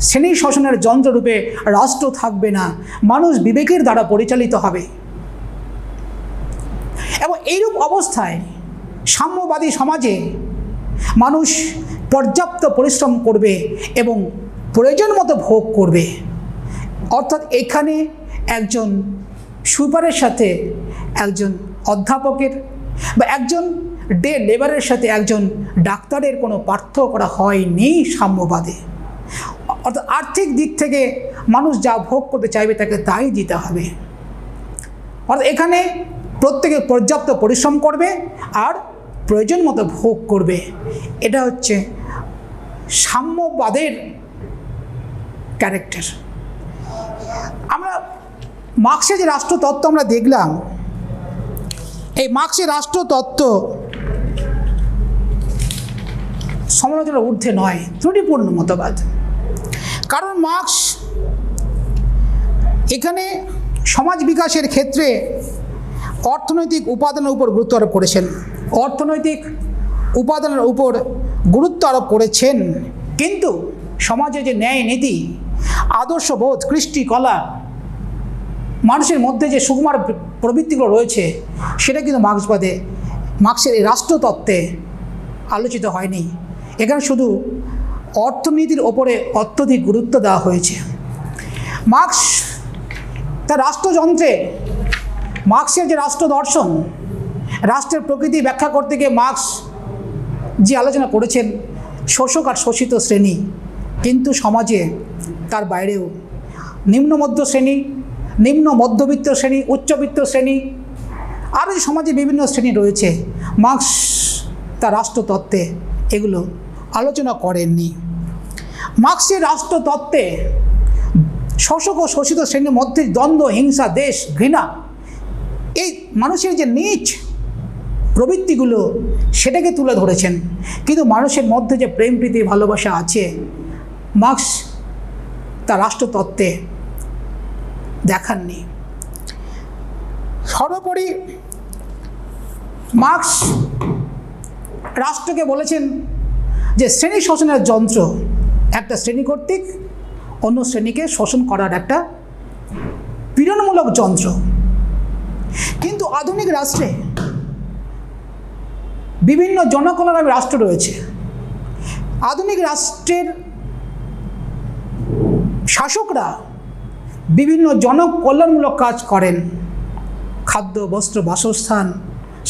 Speaker 2: শ্রেণী শোষণের যন্ত্ররূপে রাষ্ট্র থাকবে না, মানুষ বিবেকের দ্বারা পরিচালিত হবে। এবং এইরূপ অবস্থায় সাম্যবাদী সমাজে মানুষ পর্যাপ্ত পরিশ্রম করবে এবং প্রয়োজন মতো ভোগ করবে। অর্থাৎ এখানে একজন সুইপারের সাথে একজন অধ্যাপকের বা একজন ডে লেবারের সাথে একজন ডাক্তারের কোনো পার্থক্য করা হয়নি সাম্যবাদে। অর্থাৎ আর্থিক দিক থেকে মানুষ যা ভোগ করতে চাইবে তাকে তাই দিতে হবে। অর্থাৎ এখানে প্রত্যেকে পর্যাপ্ত পরিশ্রম করবে আর প্রয়োজন মতো ভোগ করবে। এটা হচ্ছে সাম্যবাদের ক্যারেক্টার। আমরা মার্ক্সের যে রাষ্ট্রতত্ত্ব আমরা দেখলাম, এই মার্ক্সের রাষ্ট্রতত্ত্ব সমালোচনার ঊর্ধ্বে নয়, ত্রুটিপূর্ণ মতবাদ। কারণ মার্ক্স এখানে সমাজ বিকাশের ক্ষেত্রে অর্থনৈতিক উপাদানের উপর গুরুত্ব আরোপ করেছেন, কিন্তু সমাজে যে ন্যায় নীতি, আদর্শবোধ, কৃষ্টি, কলা, মানুষের মধ্যে যে সুকুমার প্রবৃত্তিগুলো রয়েছে সেটা কিন্তু মার্ক্সের এই রাষ্ট্রতত্ত্বে আলোচিত হয়নি। এখানে শুধু অর্থনীতির ওপরে অত্যধিক গুরুত্ব দেওয়া হয়েছে। মার্ক্স তার রাষ্ট্রযন্ত্রে, মার্ক্সের যে রাষ্ট্র দর্শন, রাষ্ট্রের প্রকৃতি ব্যাখ্যা করতে গিয়ে মার্ক্স যে আলোচনা করেছেন শোষক আর শোষিত শ্রেণী, কিন্তু সমাজে তার বাইরেও নিম্ন মধ্য শ্রেণী, নিম্ন মধ্যবিত্ত শ্রেণী, উচ্চবিত্ত শ্রেণী, আরও সমাজে বিভিন্ন শ্রেণী রয়েছে। মার্কস তার রাষ্ট্রতত্ত্বে এগুলো আলোচনা করেননি। মার্কসের রাষ্ট্রতত্ত্বে শোষক ও শোষিত শ্রেণীর মধ্যে দ্বন্দ্ব, হিংসা, দেশ, ঘৃণা, এই মানুষের যে নীচ প্রবৃত্তিগুলো সেটাকে তুলে ধরেছেন। কিন্তু মানুষের মধ্যে যে প্রেম, প্রীতি, ভালোবাসা আছে, মার্কস তার রাষ্ট্রতত্ত্বে দেখাননি। সর্বোপরি মার্কস রাষ্ট্রকে বলেছেন যে শ্রেণী শোষণের যন্ত্র, একটা শ্রেণী কর্তৃক অন্য শ্রেণীকে শোষণ করার একটা পীড়নমূলক যন্ত্র। কিন্তু আধুনিক রাষ্ট্রে বিভিন্ন জনকল্যাণকামী রাষ্ট্র রয়েছে। আধুনিক রাষ্ট্রের শাসকরা বিভিন্ন জনকল্যাণমূলক কাজ করেন। খাদ্য, বস্ত্র, বাসস্থান,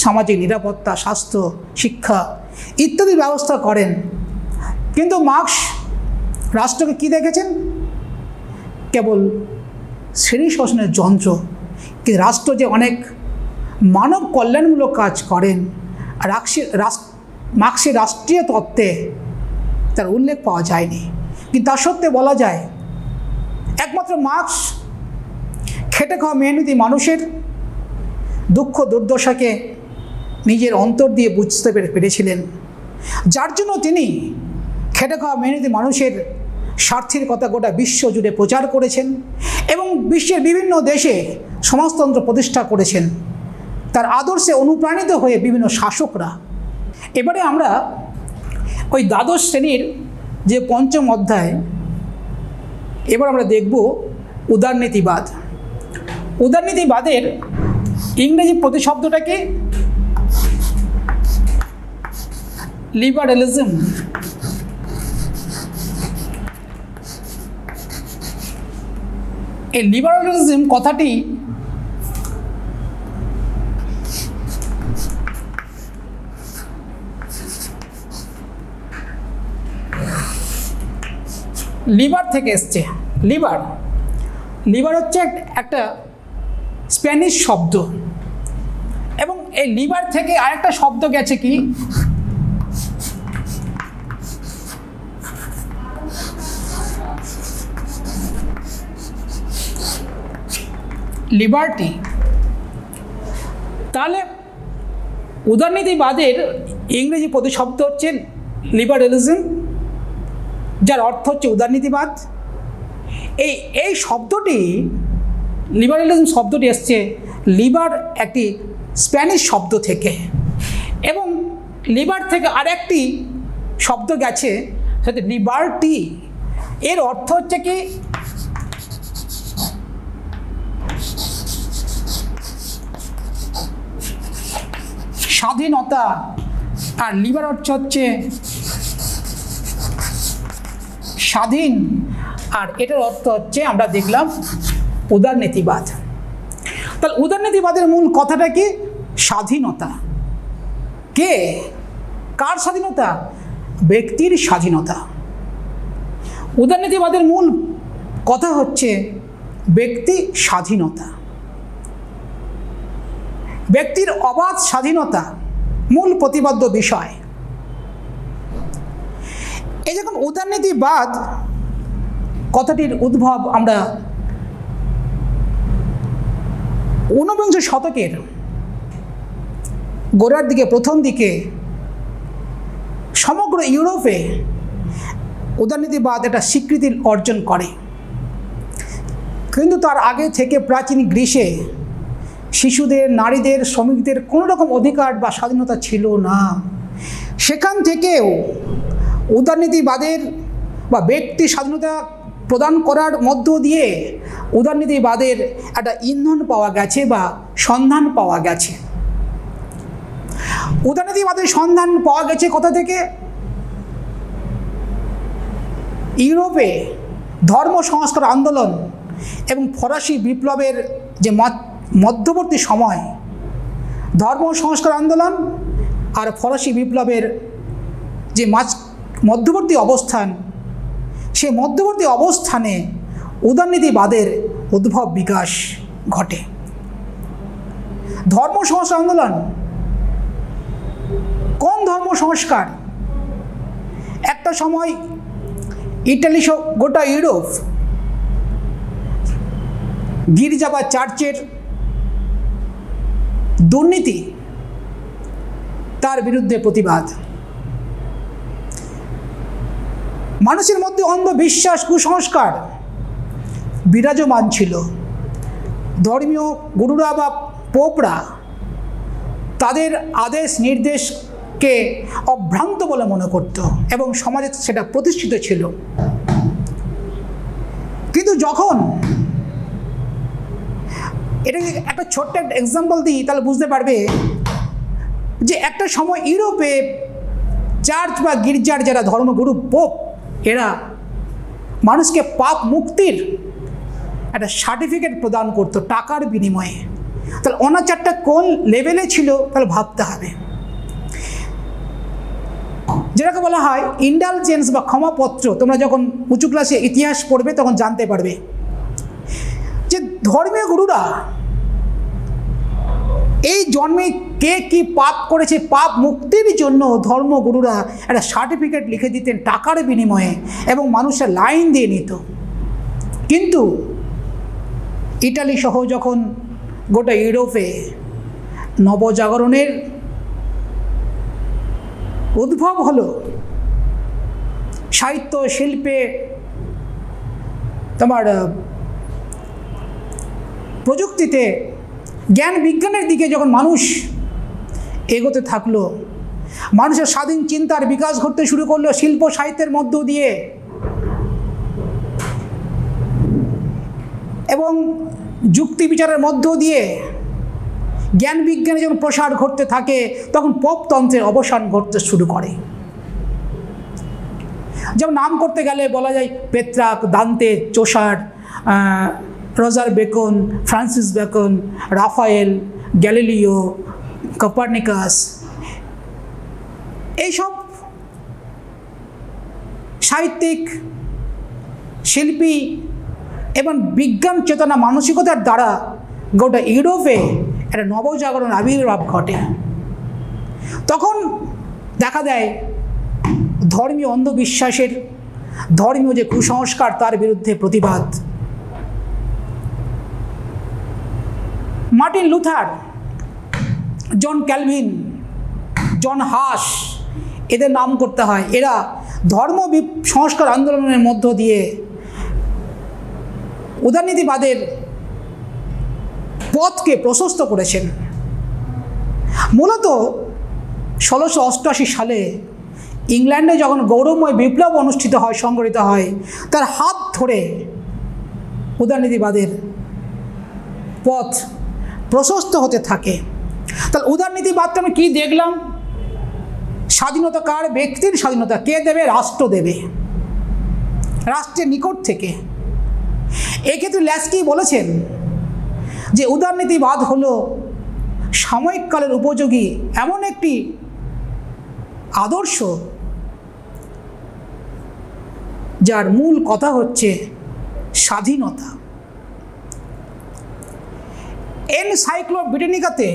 Speaker 2: সামাজিক নিরাপত্তা, স্বাস্থ্য, শিক্ষা ইত্যাদি ব্যবস্থা করেন। কিন্তু মার্কস রাষ্ট্রকে কি দেখেছেন? কেবল শ্রেণী শোষণের যন্ত্র। কিন্তু রাষ্ট্র যে অনেক মানব কল্যাণমূলক কাজ করেন, মার্কসের রাষ্ট্রীয় তত্ত্বে তার উল্লেখ পাওয়া যায়নি। কিন্তু তার সত্ত্বে বলা যায় একমাত্র মার্কস খেটে খাওয়া মেহনতি মানুষের দুঃখ দুর্দশাকে নিজের অন্তর দিয়ে বুঝতে পেরেছিলেন, যার জন্য তিনি খেটে খাওয়া মেহনতি মানুষের স্বার্থের কথা গোটা বিশ্ব জুড়ে প্রচার করেছেন এবং বিশ্বের বিভিন্ন দেশে সমাজতন্ত্র প্রতিষ্ঠা করেছেন। তার আদর্শে অনুপ্রাণিত হয়ে বিভিন্ন শাসকরা। এবারে আমরা ওই দ্বাদশ শ্রেণীর যে পঞ্চম অধ্যায়, এবার আমরা দেখব উদারনীতিবাদ। উদারনীতিবাদের ইংরেজি প্রতিশব্দটাকে লিবারেলিজম। এই লিবারেলিজম কথাটি লিবার থেকে এসছে। লিবার হচ্ছে একটা স্প্যানিশ শব্দ, এবং এই লিবার থেকে আরেকটা শব্দ গেছে কি লিবার্টি। তাহলে উদারনীতিবাদের ইংরেজি প্রতিশব্দ হচ্ছে লিবারেলিজম, যার অর্থ হচ্ছে উদারনীতিবাদ। এই শব্দটি, লিবারেলিজম শব্দটি এসছে লিবার একটি স্প্যানিশ শব্দ থেকে, এবং লিবার থেকে আরেকটি শব্দ গেছে সেটা লিবার্টি। এর অর্থ হচ্ছে কি স্বাধীনতা, আর লিবার অর্থ হচ্ছে স্বাধীন, আর এটার অর্থ হচ্ছে আমরা দেখলাম উদারনীতিবাদ। তাহলে উদারনীতিবাদের মূল কথাটা কি? স্বাধীনতা। কার স্বাধীনতা? ব্যক্তির স্বাধীনতা। উদারনীতিবাদের মূল কথা হচ্ছে ব্যক্তি স্বাধীনতা, ব্যক্তির অবাধ স্বাধীনতা মূল প্রতিপাদ্য বিষয়। এই যখন উদারনীতিবাদ কথাটির উদ্ভব আমরা ঊনবিংশ শতকের গোড়ার দিকে, প্রথম দিকে সমগ্র ইউরোপে উদারনীতিবাদ একটা স্বীকৃতি অর্জন করে। কিন্তু তার আগে থেকে প্রাচীন গ্রীসে শিশুদের, নারীদের, শ্রমিকদের কোনো রকম অধিকার বা স্বাধীনতা ছিল না। সেখান থেকেও উদারনীতিবাদের বা ব্যক্তি স্বাধীনতা প্রদান করার মধ্য দিয়ে উদারনীতিবাদের একটা ইন্ধন পাওয়া গেছে বা সন্ধান পাওয়া গেছে। উদারনীতিবাদের সন্ধান পাওয়া গেছে কোথা থেকে? ইউরোপে ধর্ম সংস্কার আন্দোলন এবং ফরাসি বিপ্লবের যে মধ্যবর্তী সময়, ধর্ম সংস্কার আন্দোলন আর ফরাসি বিপ্লবের যে মধ্যবর্তী অবস্থান, সেই মধ্যবর্তী অবস্থানে উদারনীতিবাদের উদ্ভব বিকাশ ঘটে। ধর্ম সংস্কার আন্দোলন কোন ধর্ম সংস্কার? একটা সময় ইটালি সহ গোটা ইউরোপ গির্জা বা চার্চের দুর্নীতি, তার বিরুদ্ধে প্রতিবাদ। মানুষের মধ্যে অন্ধবিশ্বাস, কুসংস্কার বিরাজমান ছিল। ধর্মীয় গুরুরা বা পোপরা তাদের আদেশ নির্দেশকে অভ্রান্ত বলে মনে করত এবং সমাজে সেটা প্রতিষ্ঠিত ছিল। কিন্তু যখন এটাকে একটা ছোট্ট একটা এক্সাম্পল দিই, তাহলে বুঝতে পারবে যে একটা সময় ইউরোপে চার্চ বা গির্জার যারা ধর্মগুরু, পোপ, এরা মানুষকে পাপ মুক্তির একটা সার্টিফিকেট প্রদান করতো টাকার বিনিময়ে। তাহলে অনাচারটা কোন লেভেলে ছিল তাহলে ভাবতে হবে। যেটাকে বলা হয় ইন্ডালজেন্স বা ক্ষমাপত্র। তোমরা যখন উঁচু ক্লাসে ইতিহাস পড়বে তখন জানতে পারবে যে ধর্মীয় গুরুরা এই জন্মে কে কি পাপ করেছে, পাপ মুক্তির জন্য ধর্মগুরুরা একটা সার্টিফিকেট লিখে দিতেন টাকার বিনিময়ে এবং মানুষের লাইন দিয়ে নিত। কিন্তু ইটালি সহ যখন গোটা ইউরোপে নবজাগরণের উদ্ভব হলো, সাহিত্য শিল্পে, তোমার প্রযুক্তিতে, জ্ঞান বিজ্ঞানের দিকে যখন মানুষ এগোতে থাকলো, মানুষের স্বাধীন চিন্তার বিকাশ ঘটতে শুরু করলো শিল্প সাহিত্যের মধ্য দিয়ে, এবং যুক্তি বিচারের মধ্য দিয়ে জ্ঞান বিজ্ঞানে যখন প্রসার ঘটতে থাকে, তখন পোপতন্ত্রের অবসান ঘটতে শুরু করে। যেমন নাম করতে গেলে বলা যায় Petrarch, Dante, Chaucer, Roger Bacon, Francis Bacon, Raphael, Galileo, Copernicus, এইসব সাহিত্যিক, শিল্পী এবং বিজ্ঞান চেতনা মানসিকতার দ্বারা গোটা ইউরোপে একটা নবজাগরণ আবির্ভাব ঘটে। তখন দেখা দেয় ধর্মীয় অন্ধবিশ্বাসের, ধর্মীয় যে কুসংস্কার, তার বিরুদ্ধে প্রতিবাদ। মার্টিন লুথার, জন ক্যালভিন, জন হাস, এদের নাম করতে হয়। এরা ধর্ম সংস্কার আন্দোলনের মধ্য দিয়ে উদারনীতিবাদের পথকে প্রশস্ত করেছেন। মূলত 1688 সালে ইংল্যান্ডে যখন গৌরবময় বিপ্লব অনুষ্ঠিত হয়, সংগঠিত হয়, তার হাত ধরে উদারনীতিবাদের পথ প্রশস্ত হতে থাকে। তাহলে উদারনীতিবাদটা আমি কী দেখলাম? স্বাধীনতা কার? ব্যক্তির স্বাধীনতা। কে দেবে? রাষ্ট্র দেবে, রাষ্ট্রের নিকট থেকে। এক্ষেত্রে ল্যাস্কি বলেছেন যে উদারনীতিবাদ হলো সাময়িক কালের উপযোগী এমন একটি আদর্শ যার মূল কথা হচ্ছে স্বাধীনতা। এনসাইক্লোপিডিয়াতে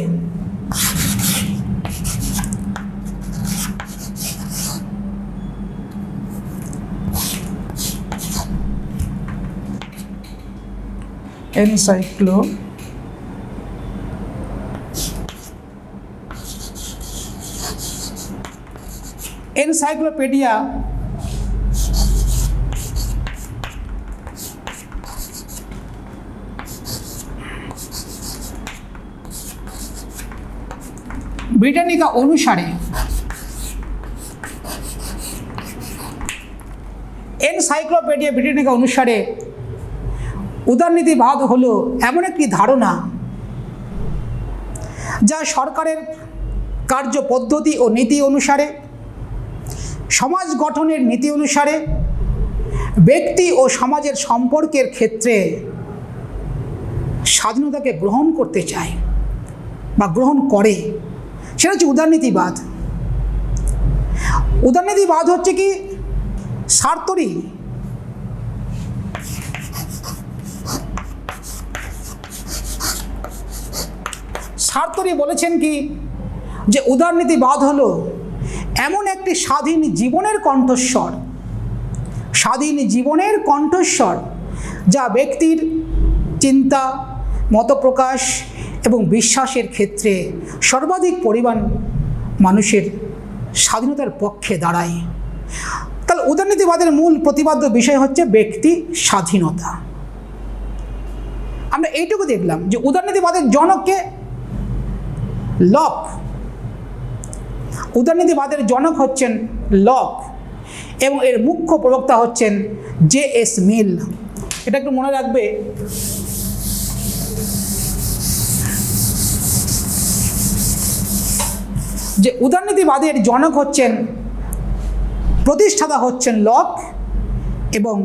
Speaker 2: এনসাইক্লোপিডিয়া ব্রিটানিকা অনুসারে এনসাইক্লোপিডিয়া ব্রিটানিকা অনুসারে উদারনীতিবাদ হলো এমন একটি ধারণা যা সরকারের কার্যপদ্ধতি ও নীতি অনুসারে, সমাজ গঠনের নীতি অনুসারে, ব্যক্তি ও সমাজের সম্পর্কের ক্ষেত্রে স্বাধীনতাকে গ্রহণ করতে চায় বা গ্রহণ করে। সেটা হচ্ছে উদারনীতিবাদ। উদারনীতিবাদ হচ্ছে কি সার্তরি। সার্তরি বলেছেন কি যে উদারনীতিবাদ হলো এমন একটি স্বাধীন জীবনের কণ্ঠস্বর, স্বাধীন জীবনের কণ্ঠস্বর যা ব্যক্তির চিন্তা, মতপ্রকাশ এবং বিশ্বাসের ক্ষেত্রে সর্বাধিক পরিমাণ মানুষের স্বাধীনতার পক্ষে দাঁড়ায়। তাহলে উদারনীতিবাদের মূল প্রতিপাদ্য বিষয় হচ্ছে ব্যক্তি স্বাধীনতা। আমরা এইটুকু দেখলাম যে উদারনীতিবাদের জনককে লক। উদারনীতিবাদের জনক হচ্ছেন লক এবং এর মুখ্য প্রবক্তা হচ্ছেন জে.এস. মিল। এটা একটু মনে রাখবে। যে উদারনীতিবাদের জনক হচ্ছেন, প্রতিষ্ঠাতা হচ্ছেন লক এবং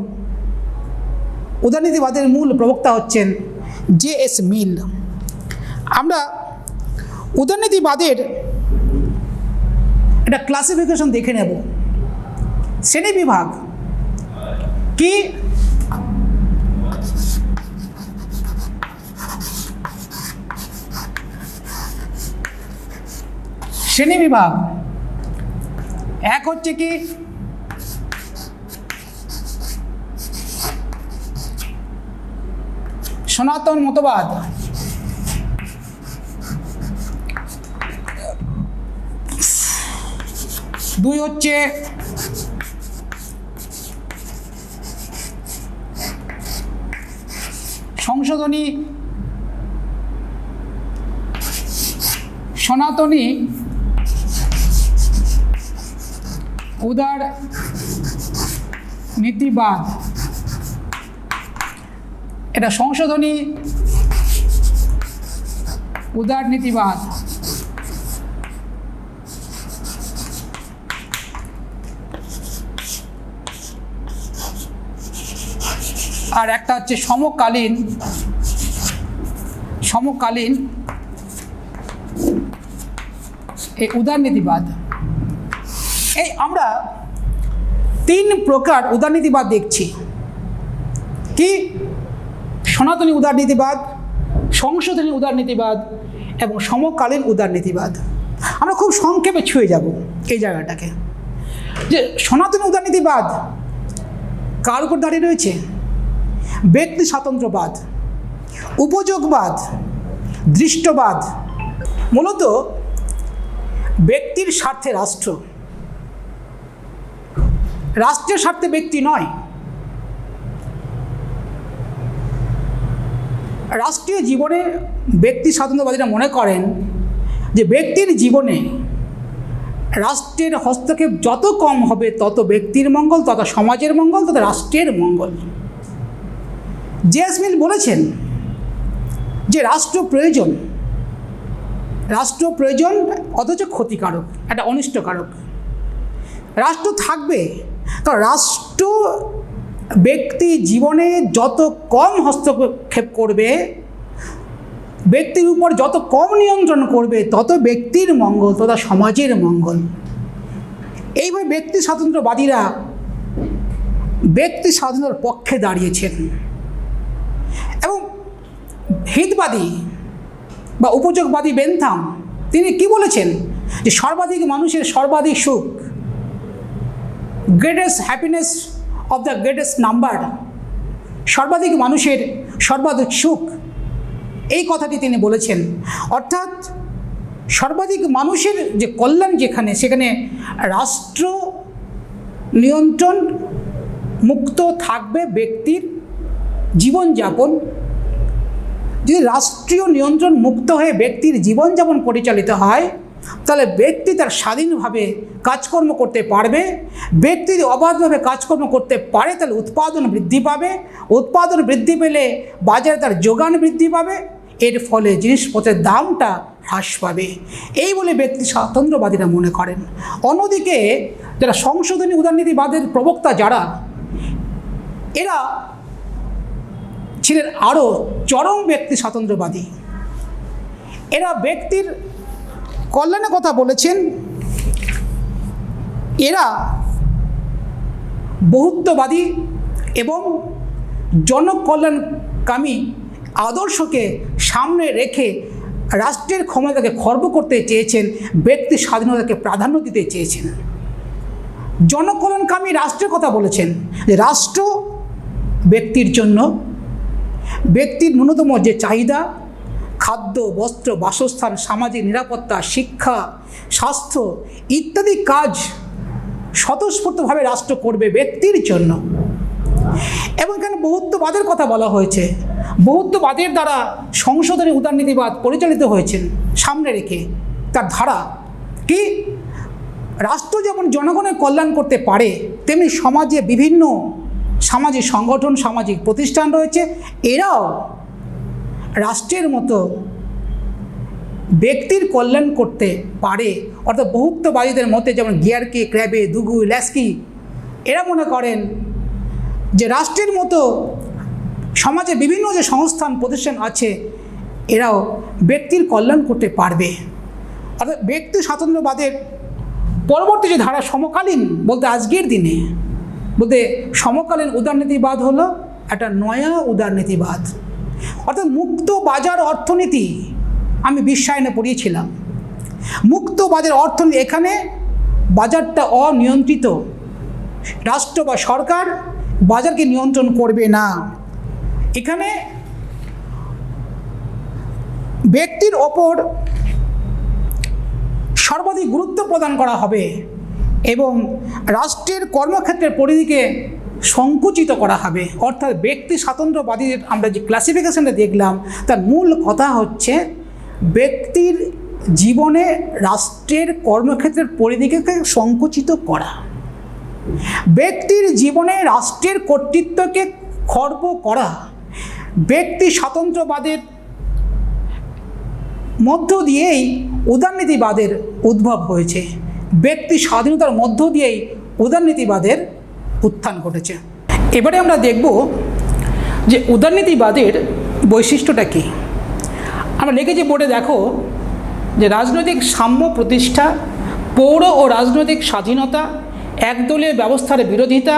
Speaker 2: উদারনীতিবাদের মূল প্রবক্তা হচ্ছেন জে.এস. মিল। আমরা উদারনীতিবাদের একটা ক্লাসিফিকেশন দেখে নেব। শ্রেণী বিভাগ কি? শ্রেণী বিভাগ এক হচ্ছে কি সনাতন মতবাদ, দুই হচ্ছে সংশোধনী সনাতনী উদার নীতিবাদ। এটা সংশোধনী উদার নীতিবাদ। আর একটা হচ্ছে সমকালীন এই উদারনীতিবাদ। এই আমরা তিন প্রকার উদারনীতিবাদ দেখছি কি? সনাতনী উদারনীতিবাদ, সংশোধনী উদারনীতিবাদ এবং সমকালীন উদারনীতিবাদ। আমরা খুব সংক্ষেপে ছুঁয়ে যাব এই জায়গাটাকে। যে সনাতনী উদারনীতিবাদ কার উপর দাঁড়িয়ে রয়েছে? ব্যক্তি স্বাতন্ত্র্যবাদ, উপযোগবাদ, দৃষ্টবাদ। মূলত ব্যক্তির স্বার্থে রাষ্ট্র, রাষ্ট্রের স্বার্থে ব্যক্তি নয়। রাষ্ট্রীয় জীবনে ব্যক্তি স্বাতন্ত্র্যবাদীরা মনে করেন যে ব্যক্তির জীবনে রাষ্ট্রের হস্তক্ষেপ যত কম হবে তত ব্যক্তির মঙ্গল, তত সমাজের মঙ্গল, তত রাষ্ট্রের মঙ্গল। জে.এস. মিল বলেছেন যে রাষ্ট্র প্রয়োজন অথচ ক্ষতিকারক, একটা অনিষ্টকারক। রাষ্ট্র থাকবে কারণ রাষ্ট্র ব্যক্তি জীবনে যত কম হস্তক্ষেপ করবে, ব্যক্তির উপর যত কম নিয়ন্ত্রণ করবে, তত ব্যক্তির মঙ্গল, তত সমাজের মঙ্গল। এইভাবে ব্যক্তি স্বাতন্ত্র্যবাদীরা ব্যক্তি স্বাধীনতার পক্ষে দাঁড়িয়েছেন। এবং হিতবাদী বা উপযোগবাদী বেনথাম তিনি কি বলেছেন? যে সর্বাধিক মানুষের সর্বাধিক সুখ, greatest happiness of the greatest number, সর্বাধিক মানুষের সর্বাধিক সুখ, এই কথাটি তিনি বলেছেন। অর্থাৎ সর্বাধিক মানুষের যে কল্যাণ যেখানে, সেখানে রাষ্ট্র নিয়ন্ত্রণ মুক্ত থাকবে ব্যক্তির জীবনযাপন। যদি রাষ্ট্রীয় নিয়ন্ত্রণ মুক্ত হয়ে ব্যক্তির জীবনযাপন পরিচালিত হয়, তাহলে ব্যক্তি তার স্বাধীনভাবে কাজকর্ম করতে পারবে। ব্যক্তি যদি অবাধভাবে কাজকর্ম করতে পারে তাহলে উৎপাদন বৃদ্ধি পাবে। উৎপাদন বৃদ্ধি পেলে বাজারে তার যোগান বৃদ্ধি পাবে। এর ফলে জিনিসপত্রের দামটা হ্রাস পাবে। এই বলে ব্যক্তি স্বাতন্ত্র্যবাদীরা মনে করেন। অন্যদিকে যারা সংশোধনী উদারনীতিবাদের প্রবক্তা, যারা এরা ছিলেন আরও চরম ব্যক্তি স্বাতন্ত্র্যবাদী। এরা ব্যক্তির কল্যাণের কথা বলেছেন। এরা বহুত্ববাদী এবং জনকল্যাণকামী আদর্শকে সামনে রেখে রাষ্ট্রের ক্ষমতাকে খর্ব করতে চেয়েছেন, ব্যক্তি স্বাধীনতাকে প্রাধান্য দিতে চেয়েছেন। জনকল্যাণকামী রাষ্ট্রের কথা বলেছেন যে রাষ্ট্র ব্যক্তির জন্য, ব্যক্তির ন্যূনতম যে চাহিদা, খাদ্য, বস্ত্র, বাসস্থান, সামাজিক নিরাপত্তা, শিক্ষা, স্বাস্থ্য ইত্যাদি কাজ স্বতঃস্ফূর্তভাবে রাষ্ট্র করবে ব্যক্তির জন্য। এবং এখানে বহুত্ববাদের কথা বলা হয়েছে। বহুত্ববাদের দ্বারা সংশোধনী উদারনীতিবাদ পরিচালিত হয়েছেন সামনে রেখে। তার ধারা কি, রাষ্ট্র যেমন জনগণের কল্যাণ করতে পারে, তেমনি সমাজে বিভিন্ন সামাজিক সংগঠন, সামাজিক প্রতিষ্ঠান রয়েছে, এরাও রাষ্ট্রের মতো ব্যক্তির কল্যাণ করতে পারে। অর্থাৎ বহুত্ববাদীদের মতে যেমন গিয়ারকে, ক্র্যাবে, দুগু, ল্যাস্কি এরা মনে করেন যে রাষ্ট্রের মতো সমাজে বিভিন্ন যে সংস্থান প্রতিষ্ঠান আছে এরাও ব্যক্তির কল্যাণ করতে পারবে। অর্থাৎ ব্যক্তি স্বাতন্ত্র্যবাদের পরবর্তী যে ধারা সমকালীন বলতে আজকের দিনে বলতে সমকালীন উদারনীতিবাদ হলো একটা নয়া উদারনীতিবাদ। অর্থাৎ মুক্ত বাজার অর্থনীতি আমি বিশ্বায়নে পড়িয়েছিলাম। মুক্ত বাজার অর্থনীতি, এখানে বাজারটা অনিয়ন্ত্রিত, রাষ্ট্র বা সরকার বাজারকে নিয়ন্ত্রণ করবে না। এখানে ব্যক্তির ওপর সর্বাধিক গুরুত্ব প্রদান করা হবে এবং রাষ্ট্রের কর্মক্ষেত্রের পরিধিকে সংকুচিত করা হবে। অর্থাৎ ব্যক্তি স্বাতন্ত্র্যবাদীদের আমরা যে ক্লাসিফিকেশনটা দেখলাম তার মূল কথা হচ্ছে ব্যক্তির জীবনে রাষ্ট্রের কর্মক্ষেত্রের পরিধিকে সংকুচিত করা, ব্যক্তির জীবনে রাষ্ট্রের কর্তৃত্বকে খর্ব করা। ব্যক্তি স্বাতন্ত্র্যবাদের মধ্য দিয়েই উদারনীতিবাদের উদ্ভব হয়েছে, ব্যক্তি স্বাধীনতার মধ্য দিয়েই উদারনীতিবাদের উত্থান ঘটেছে। এবারে আমরা দেখব যে উদারনীতিবাদের বৈশিষ্ট্যটা কী। আমরা লিখেছি বোর্ডে, দেখো যে রাজনৈতিক সাম্য প্রতিষ্ঠা, পৌর ও রাজনৈতিক স্বাধীনতা, একদলীয় ব্যবস্থার বিরোধিতা,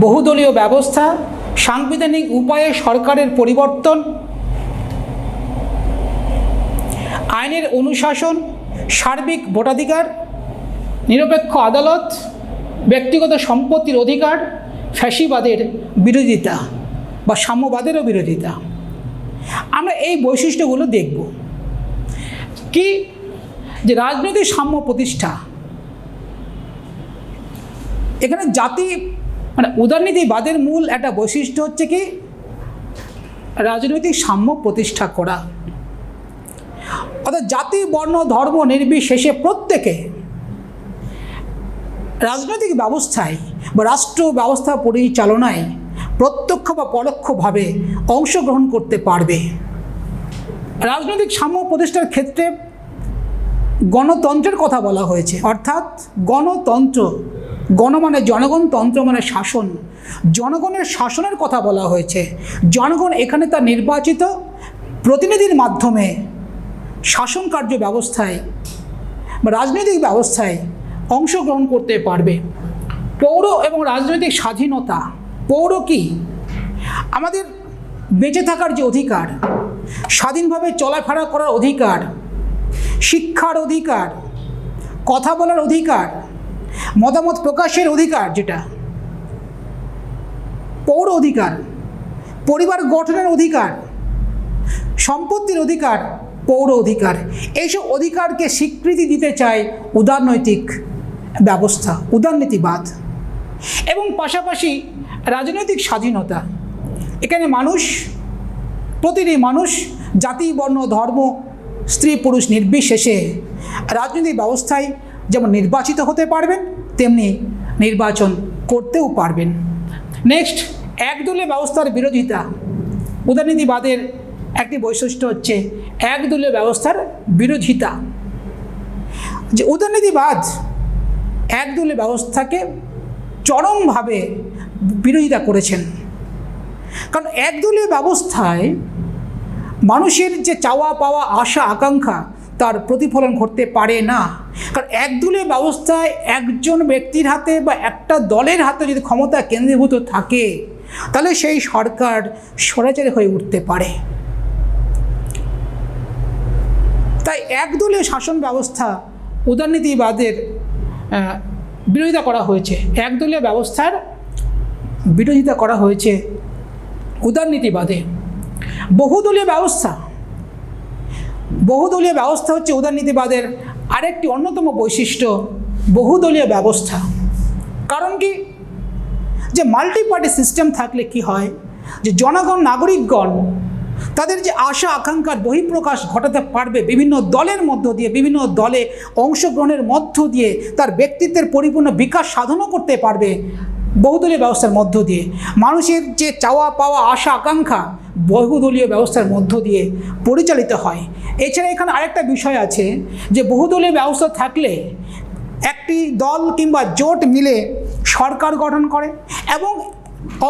Speaker 2: বহুদলীয় ব্যবস্থা, সাংবিধানিক উপায়ে সরকারের পরিবর্তন, আইনের অনুশাসন, সার্বিক ভোটাধিকার, নিরপেক্ষ আদালত, ব্যক্তিগত সম্পত্তির অধিকার, ফ্যাসিবাদের বিরোধিতা বা সাম্যবাদেরও বিরোধিতা। আমরা এই বৈশিষ্ট্যগুলো দেখব। কি, যে রাজনৈতিক সাম্য প্রতিষ্ঠা, এখানে জাতি মানে উদারনীতিবাদের মূল একটা বৈশিষ্ট্য হচ্ছে কি, রাজনৈতিক সাম্য প্রতিষ্ঠা করা। অর্থাৎ জাতি, বর্ণ, ধর্ম নির্বিশেষে প্রত্যেকে রাজনৈতিক ব্যবস্থায় বা রাষ্ট্র ব্যবস্থা পরিচালনায় প্রত্যক্ষ বা পরোক্ষভাবে অংশগ্রহণ করতে পারবে। রাজনৈতিক সাম্য প্রতিষ্ঠার ক্ষেত্রে গণতন্ত্রের কথা বলা হয়েছে। অর্থাৎ গণতন্ত্র, গণ মানে জনগণ, তন্ত্র মানে শাসন, জনগণের শাসনের কথা বলা হয়েছে। জনগণ এখানে তার নির্বাচিত প্রতিনিধির মাধ্যমে শাসন কার্য ব্যবস্থায় বা রাজনৈতিক ব্যবস্থায় অংশগ্রহণ করতে পারবে। পৌর এবং রাজনৈতিক স্বাধীনতা। পৌর কি, আমাদের বেঁচে থাকার যে অধিকার, স্বাধীনভাবে চলাফেরা করার অধিকার, শিক্ষার অধিকার, কথা বলার অধিকার, মতামত প্রকাশের অধিকার, যেটা পৌর অধিকার, পরিবার গঠনের অধিকার, সম্পত্তির অধিকার, পৌর অধিকার। এইসব অধিকারকে স্বীকৃতি দিতে চায় উদারনৈতিক ব্যবস্থা, উদারনীতিবাদ। এবং পাশাপাশি রাজনৈতিক স্বাধীনতা, এখানে মানুষ, প্রতিটি মানুষ জাতি, বর্ণ, ধর্ম, স্ত্রী পুরুষ নির্বিশেষে রাজনৈতিক ব্যবস্থায় যেমন নির্বাচিত হতে পারবেন তেমনি নির্বাচন করতেও পারবেন। নেক্সট, একদলীয় ব্যবস্থার বিরোধিতা। উদারনীতিবাদের একটি বৈশিষ্ট্য হচ্ছে একদলীয় ব্যবস্থার বিরোধিতা। যে উদারনীতিবাদ একদলীয় ব্যবস্থাকে চরমভাবে বিরোধিতা করেছেন। কারণ একদলীয় ব্যবস্থায় মানুষের যে চাওয়া পাওয়া, আশা আকাঙ্ক্ষা তার প্রতিফলন ঘটতে পারে না। কারণ একদলীয় ব্যবস্থায় একজন ব্যক্তির হাতে বা একটা দলের হাতে যদি ক্ষমতা কেন্দ্রীভূত থাকে, তাহলে সেই সরকার স্বৈরাচারী হয়ে উঠতে পারে। তাই একদলীয় শাসন ব্যবস্থা উদারনীতিবাদের বিরোধিতা করা হয়েছে। একদলীয় ব্যবস্থার বিরোধিতা করা হয়েছে উদারনীতিবাদে। বহুদলীয় ব্যবস্থা হচ্ছে উদারনীতিবাদের আরেকটি অন্যতম বৈশিষ্ট্য। বহুদলীয় ব্যবস্থা কারণ কি, যে মাল্টি পার্টি সিস্টেম থাকলে কি হয়, যে জনগণ নাগরিকগণ তাদের যে আশা আকাঙ্ক্ষার বহিঃপ্রকাশ ঘটাতে পারবে বিভিন্ন দলের মধ্য দিয়ে, বিভিন্ন দলে অংশগ্রহণের মধ্য দিয়ে তার ব্যক্তিত্বের পরিপূর্ণ বিকাশ সাধনও করতে পারবে বহুদলীয় ব্যবস্থার মধ্য দিয়ে। মানুষের যে চাওয়া পাওয়া আশা আকাঙ্ক্ষা বহুদলীয় ব্যবস্থার মধ্য দিয়ে পরিচালিত হয়। এছাড়া এখানে আরেকটা বিষয় আছে যে বহুদলীয় ব্যবস্থা থাকলে একটি দল কিংবা জোট মিলে সরকার গঠন করে এবং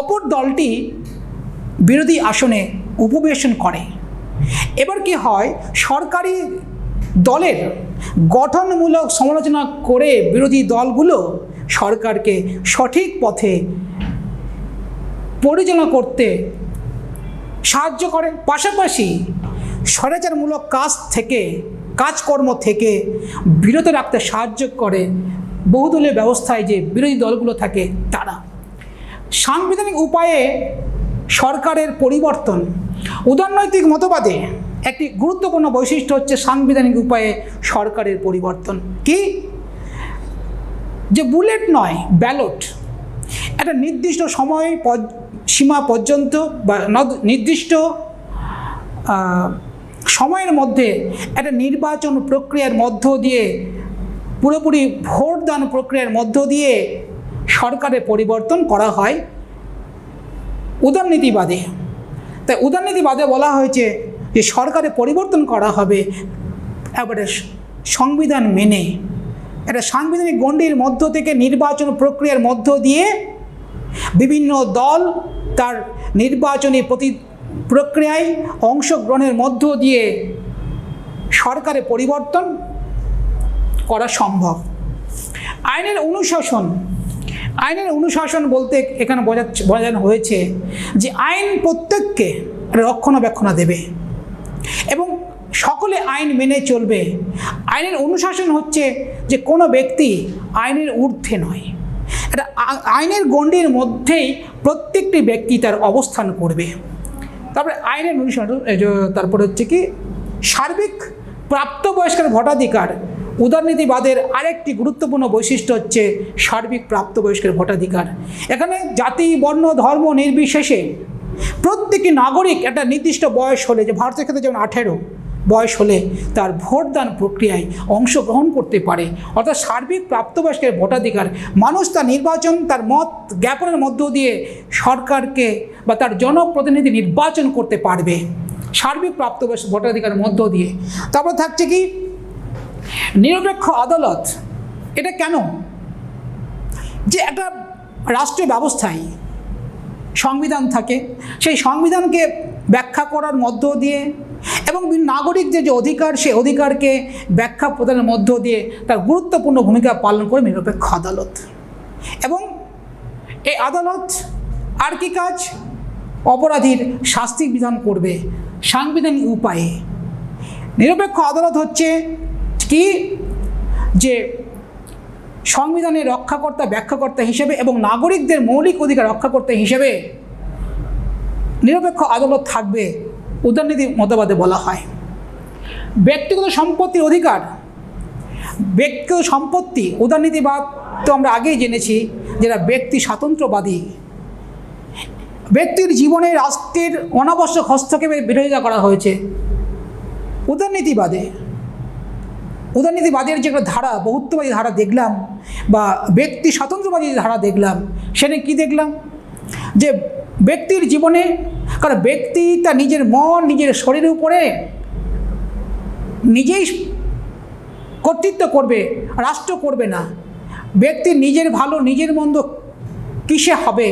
Speaker 2: অপর দলটি বিরোধী আসনে উপবেশন করে। এবার কি হয়, সরকারি দলের গঠনমূলক সমালোচনা করে বিরোধী দলগুলো সরকারকে সঠিক পথে পরিচালনা করতে সাহায্য করে, পাশাপাশি স্বৈরাচারমূলক কাজকর্ম থেকে বিরত রাখতে সাহায্য করে বহুদলীয় ব্যবস্থায় যে বিরোধী দলগুলো থাকে তারা। সাংবিধানিক উপায়ে সরকারের পরিবর্তন উদারনৈতিক মতবাদে একটি গুরুত্বপূর্ণ বৈশিষ্ট্য হচ্ছে সাংবিধানিক উপায়ে সরকারের পরিবর্তন। কি, যে বুলেট নয় ব্যালট, একটা নির্দিষ্ট সময় সীমা পর্যন্ত বা নির্দিষ্ট সময়ের মধ্যে একটা নির্বাচন প্রক্রিয়ার মধ্য দিয়ে, পুরোপুরি ভোটদান প্রক্রিয়ার মধ্য দিয়ে সরকারের পরিবর্তন করা হয় উদারনীতিবাদে। তাই উদারনীতিবাদে বলা হয়েছে যে সরকারের পরিবর্তন করা হবে এবারে সংবিধান মেনে, একটা সাংবিধানিক গণ্ডির মধ্য থেকে নির্বাচন প্রক্রিয়ার মধ্য দিয়ে বিভিন্ন দল তার নির্বাচনী প্রক্রিয়ায় অংশগ্রহণের মধ্য দিয়ে সরকারের পরিবর্তন করা সম্ভব। আইনের অনুশাসন বলতে এখানে বোঝানো হয়েছে যে আইন প্রত্যেককে রক্ষণাবেক্ষণ দেবে এবং সকলে আইন মেনে চলবে। আইনের অনুশাসন হচ্ছে যে কোনো ব্যক্তি আইনের ঊর্ধ্বে নয়, এটা আইনের গণ্ডির মধ্যেই প্রত্যেকটি ব্যক্তি তার অবস্থান করবে। তারপরে আইনের অনুশাসন, তারপরে হচ্ছে কি সার্বিক প্রাপ্তবয়স্কের ভোটাধিকার। উদারনীতিবাদের আরেকটি গুরুত্বপূর্ণ বৈশিষ্ট্য হচ্ছে সার্বিক প্রাপ্তবয়স্কের ভোটাধিকার। এখানে জাতি, বর্ণ, ধর্ম নির্বিশেষে প্রত্যেকটি নাগরিক একটা নির্দিষ্ট বয়স হলে, যে ভারতের ক্ষেত্রে যেমন 18 বয়স হলে তার ভোটদান প্রক্রিয়ায় অংশগ্রহণ করতে পারে। অর্থাৎ সার্বিক প্রাপ্তবয়স্কের ভোটাধিকার, মানুষ তার নির্বাচন, তার মত জ্ঞাপনের মধ্য দিয়ে সরকারকে বা তার জনপ্রতিনিধি নির্বাচন করতে পারবে সার্বিক প্রাপ্তবয়স্ক ভোটাধিকারের মধ্য দিয়ে। তারপর থাকছে কি নিরপেক্ষ আদালত। এটা কেন, যে একটা রাষ্ট্রীয় ব্যবস্থায় সংবিধান থাকে, সেই সংবিধানকে ব্যাখ্যা করার মধ্য দিয়ে এবং নাগরিকদের যে অধিকার, সেই অধিকারকে ব্যাখ্যা প্রদানের মধ্য দিয়ে তার গুরুত্বপূর্ণ ভূমিকা পালন করে নিরপেক্ষ আদালত। এবং এই আদালত আর কি কাজ, অপরাধীর শাস্তি বিধান করবে সাংবিধানিক উপায়ে। নিরপেক্ষ আদালত হচ্ছে কি, যে সংবিধানের রক্ষাকর্তা, ব্যাখ্যাকর্তা হিসেবে এবং নাগরিকদের মৌলিক অধিকার রক্ষাকর্তা হিসেবে নিরপেক্ষ আদালত থাকবে উদারনীতি মতবাদে বলা হয়। ব্যক্তিগত সম্পত্তির অধিকার, ব্যক্তিগত সম্পত্তি উদারনীতিবাদ তো আমরা আগেই জেনেছি যেটা ব্যক্তি স্বাতন্ত্র্যবাদী। ব্যক্তির জীবনে রাষ্ট্রের অনাবশ্যক হস্তক্ষেপের বিরোধিতা করা হয়েছে উদারনীতিবাদের যে ধারা, বহুত্ববাদী ধারা দেখলাম বা ব্যক্তি স্বাতন্ত্র্যবাদী ধারা দেখলাম, সেখানে কি দেখলাম, যে ব্যক্তির জীবনে, কারণ ব্যক্তি তার নিজের মন, নিজের শরীরের উপরে নিজেই কর্তৃত্ব করবে, রাষ্ট্র করবে না। ব্যক্তি নিজের ভালো, নিজের মন্দ কিসে হবে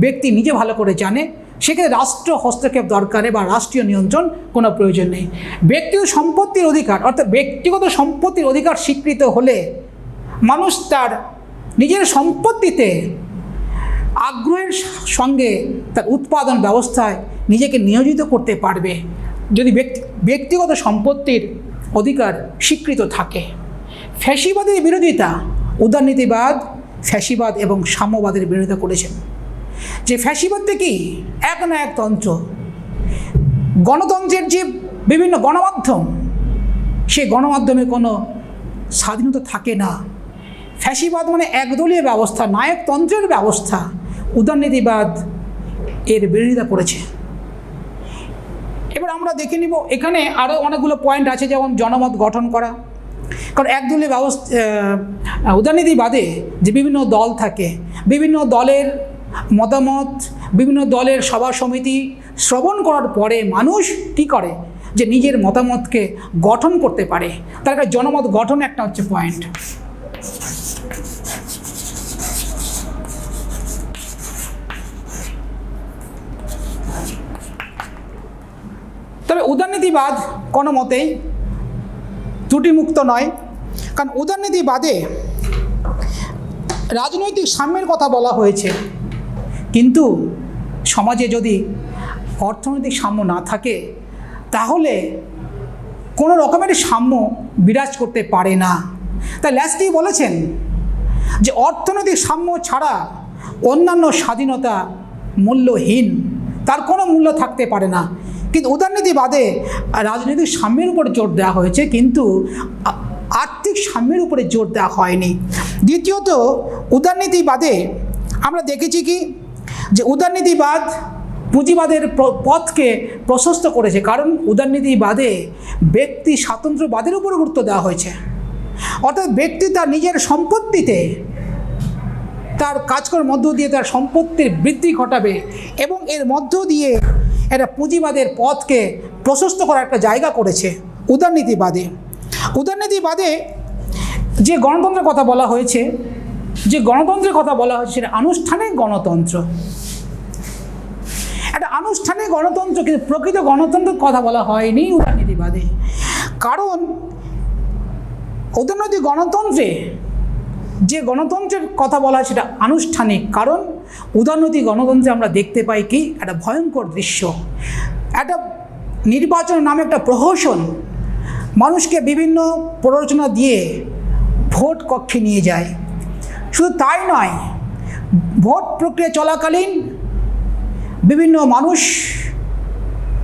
Speaker 2: ব্যক্তি নিজে ভালো করে জানে, সেক্ষেত্রে রাষ্ট্র হস্তক্ষেপ দরকারে বা রাষ্ট্রীয় নিয়ন্ত্রণ কোনো প্রয়োজন নেই। ব্যক্তিগত সম্পত্তির অধিকার অর্থাৎ ব্যক্তিগত সম্পত্তির অধিকার স্বীকৃত হলে মানুষ তার নিজের সম্পত্তিতে আগ্রহের সঙ্গে তার উৎপাদন ব্যবস্থায় নিজেকে নিয়োজিত করতে পারবে যদি ব্যক্তিগত সম্পত্তির অধিকার স্বীকৃত থাকে। ফ্যাসিবাদের বিরোধিতা, উদারনীতিবাদ ফ্যাসিবাদ এবং সাম্যবাদের বিরোধিতা করেছেন। যে ফ্যাসিবাদটা কি? এক না এক তন্ত্র। গণতন্ত্রের যে বিভিন্ন গণমাধ্যম, সেই গণমাধ্যমে কোনো স্বাধীনতা থাকে না। ফ্যাসিবাদ মানে একদলীয় ব্যবস্থা, নায়কতন্ত্রের ব্যবস্থা। উদারনীতিবাদ এর বিরোধিতা করেছে। এবার আমরা দেখে নিব, এখানে আরও অনেকগুলো পয়েন্ট আছে, যেমন জনমত গঠন করা। কারণ একদলীয় ব্যবস্থা, উদারনীতিবাদে যে বিভিন্ন দল থাকে, বিভিন্ন দলের মতামত, বিভিন্ন দলের সভা সমিতি শ্রবণ করার পরে মানুষ কী করে, যে নিজের মতামতকে গঠন করতে পারে। তার একটা জনমত গঠন একটা হচ্ছে পয়েন্ট। তবে উদারনীতিবাদ কোনো মতেই ত্রুটিমুক্ত নয়, কারণ উদারনীতিবাদে রাজনৈতিক সাম্যের কথা বলা হয়েছে, কিন্তু সমাজে যদি অর্থনৈতিক সাম্য না থাকে তাহলে কোনো রকমের সাম্য বিরাজ করতে পারে না। তাই ল্যাস্টি বলেছেন যে অর্থনৈতিক সাম্য ছাড়া অন্যান্য স্বাধীনতা মূল্যহীন, তার কোনো মূল্য থাকতে পারে না। কিন্তু উদারনীতিবাদে রাজনৈতিক সাম্যের উপর জোর দেওয়া হয়েছে, কিন্তু আর্থিক সাম্যের উপরে জোর দেওয়া হয়নি। দ্বিতীয়ত, উদারনীতিবাদে আমরা দেখেছি কি, যে উদারনীতিবাদ পুঁজিবাদের পথকে প্রশস্ত করেছে, কারণ উদারনীতিবাদে ব্যক্তি স্বাতন্ত্র্যবাদের উপর গুরুত্ব দেওয়া হয়েছে। অর্থাৎ ব্যক্তি তার নিজের সম্পত্তিতে তার কাজকর্মের মধ্য দিয়ে তার সম্পত্তির বৃদ্ধি ঘটাবে এবং এর মধ্য দিয়ে একটা পুঁজিবাদের পথকে প্রশস্ত করার একটা জায়গা করেছে উদারনীতিবাদে। উদারনীতিবাদে যে গণতন্ত্রের কথা বলা হয়েছে, সেটা আনুষ্ঠানিক গণতন্ত্র। একটা আনুষ্ঠানিক গণতন্ত্র, কিন্তু প্রকৃত গণতন্ত্রের কথা বলা হয়নি উদারনীতিবাদে। কারণ উদারনৈতিক গণতন্ত্রে যে গণতন্ত্রের কথা বলা হয় সেটা আনুষ্ঠানিক। কারণ উদারনৈতিক গণতন্ত্রে আমরা দেখতে পাই কি, একটা ভয়ঙ্কর দৃশ্য, একটা নির্বাচনের নামে একটা প্রহসন, মানুষকে বিভিন্ন প্ররোচনা দিয়ে ভোট কক্ষে নিয়ে যায়। শুধু তাই নয়, ভোট প্রক্রিয়া চলাকালীন বিভিন্ন মানুষ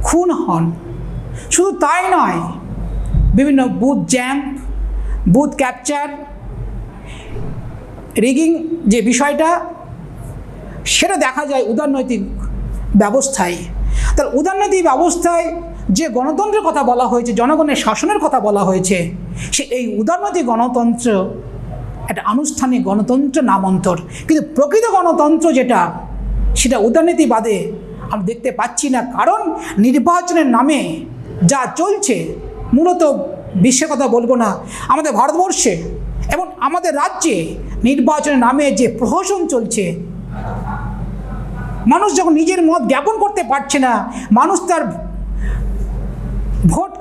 Speaker 2: খুন হন। শুধু তাই নয়, বিভিন্ন booth jam, booth capture, rigging যে বিষয়টা, সেটা দেখা যায় উদারনৈতিক ব্যবস্থায়। তার উদারনৈতিক ব্যবস্থায় যে গণতন্ত্রের কথা বলা হয়েছে, জনগণের শাসনের কথা বলা হয়েছে, এই উদারনৈতিক গণতন্ত্র একটা আনুষ্ঠানিক গণতন্ত্র নামান্তর। কিন্তু প্রকৃত গণতন্ত্র যেটা, সেটা উদারনীতিবাদে আমরা দেখতে পাচ্ছি না। কারণ নির্বাচনের নামে যা চলছে, মূলত বিশ্বের কথা বলবো না, আমাদের ভারতবর্ষে এবং আমাদের রাজ্যে নির্বাচনের নামে যে প্রহসন চলছে, মানুষ যখন নিজের মত জ্ঞাপন করতে পারছে না, মানুষ তার ভোট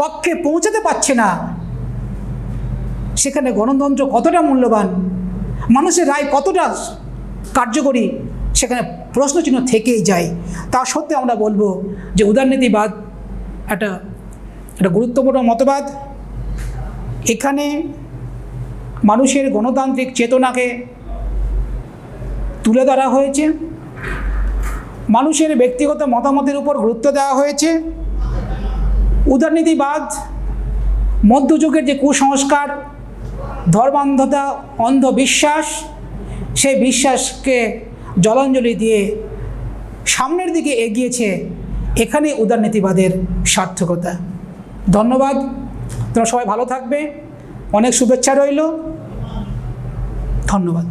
Speaker 2: কক্ষে পৌঁছাতে পারছে না, সেখানে গণতন্ত্র কতটা মূল্যবান, মানুষের রায় কতটা কার্যকরী, সেখানে প্রশ্নচিহ্ন থেকেই যায়। তা সত্ত্বেও আমরা বলবো যে উদারনীতিবাদ একটা গুরুত্বপূর্ণ মতবাদ। এখানে মানুষের গণতান্ত্রিক চেতনাকে তুলে ধরা হয়েছে, মানুষের ব্যক্তিগত মতামতের উপর গুরুত্ব দেওয়া হয়েছে। উদারনীতিবাদ মধ্যযুগের যে কুসংস্কার, ধর্মান্ধতা, অন্ধবিশ্বাস, সেই বিশ্বাসকে জলাঞ্জলি দিয়ে সামনের দিকে এগিয়েছে। এখানে উদারনীতিবাদের সার্থকতা। ধন্যবাদ, তোমরা সবাই ভালো থাকবে, অনেক শুভেচ্ছা রইল, ধন্যবাদ।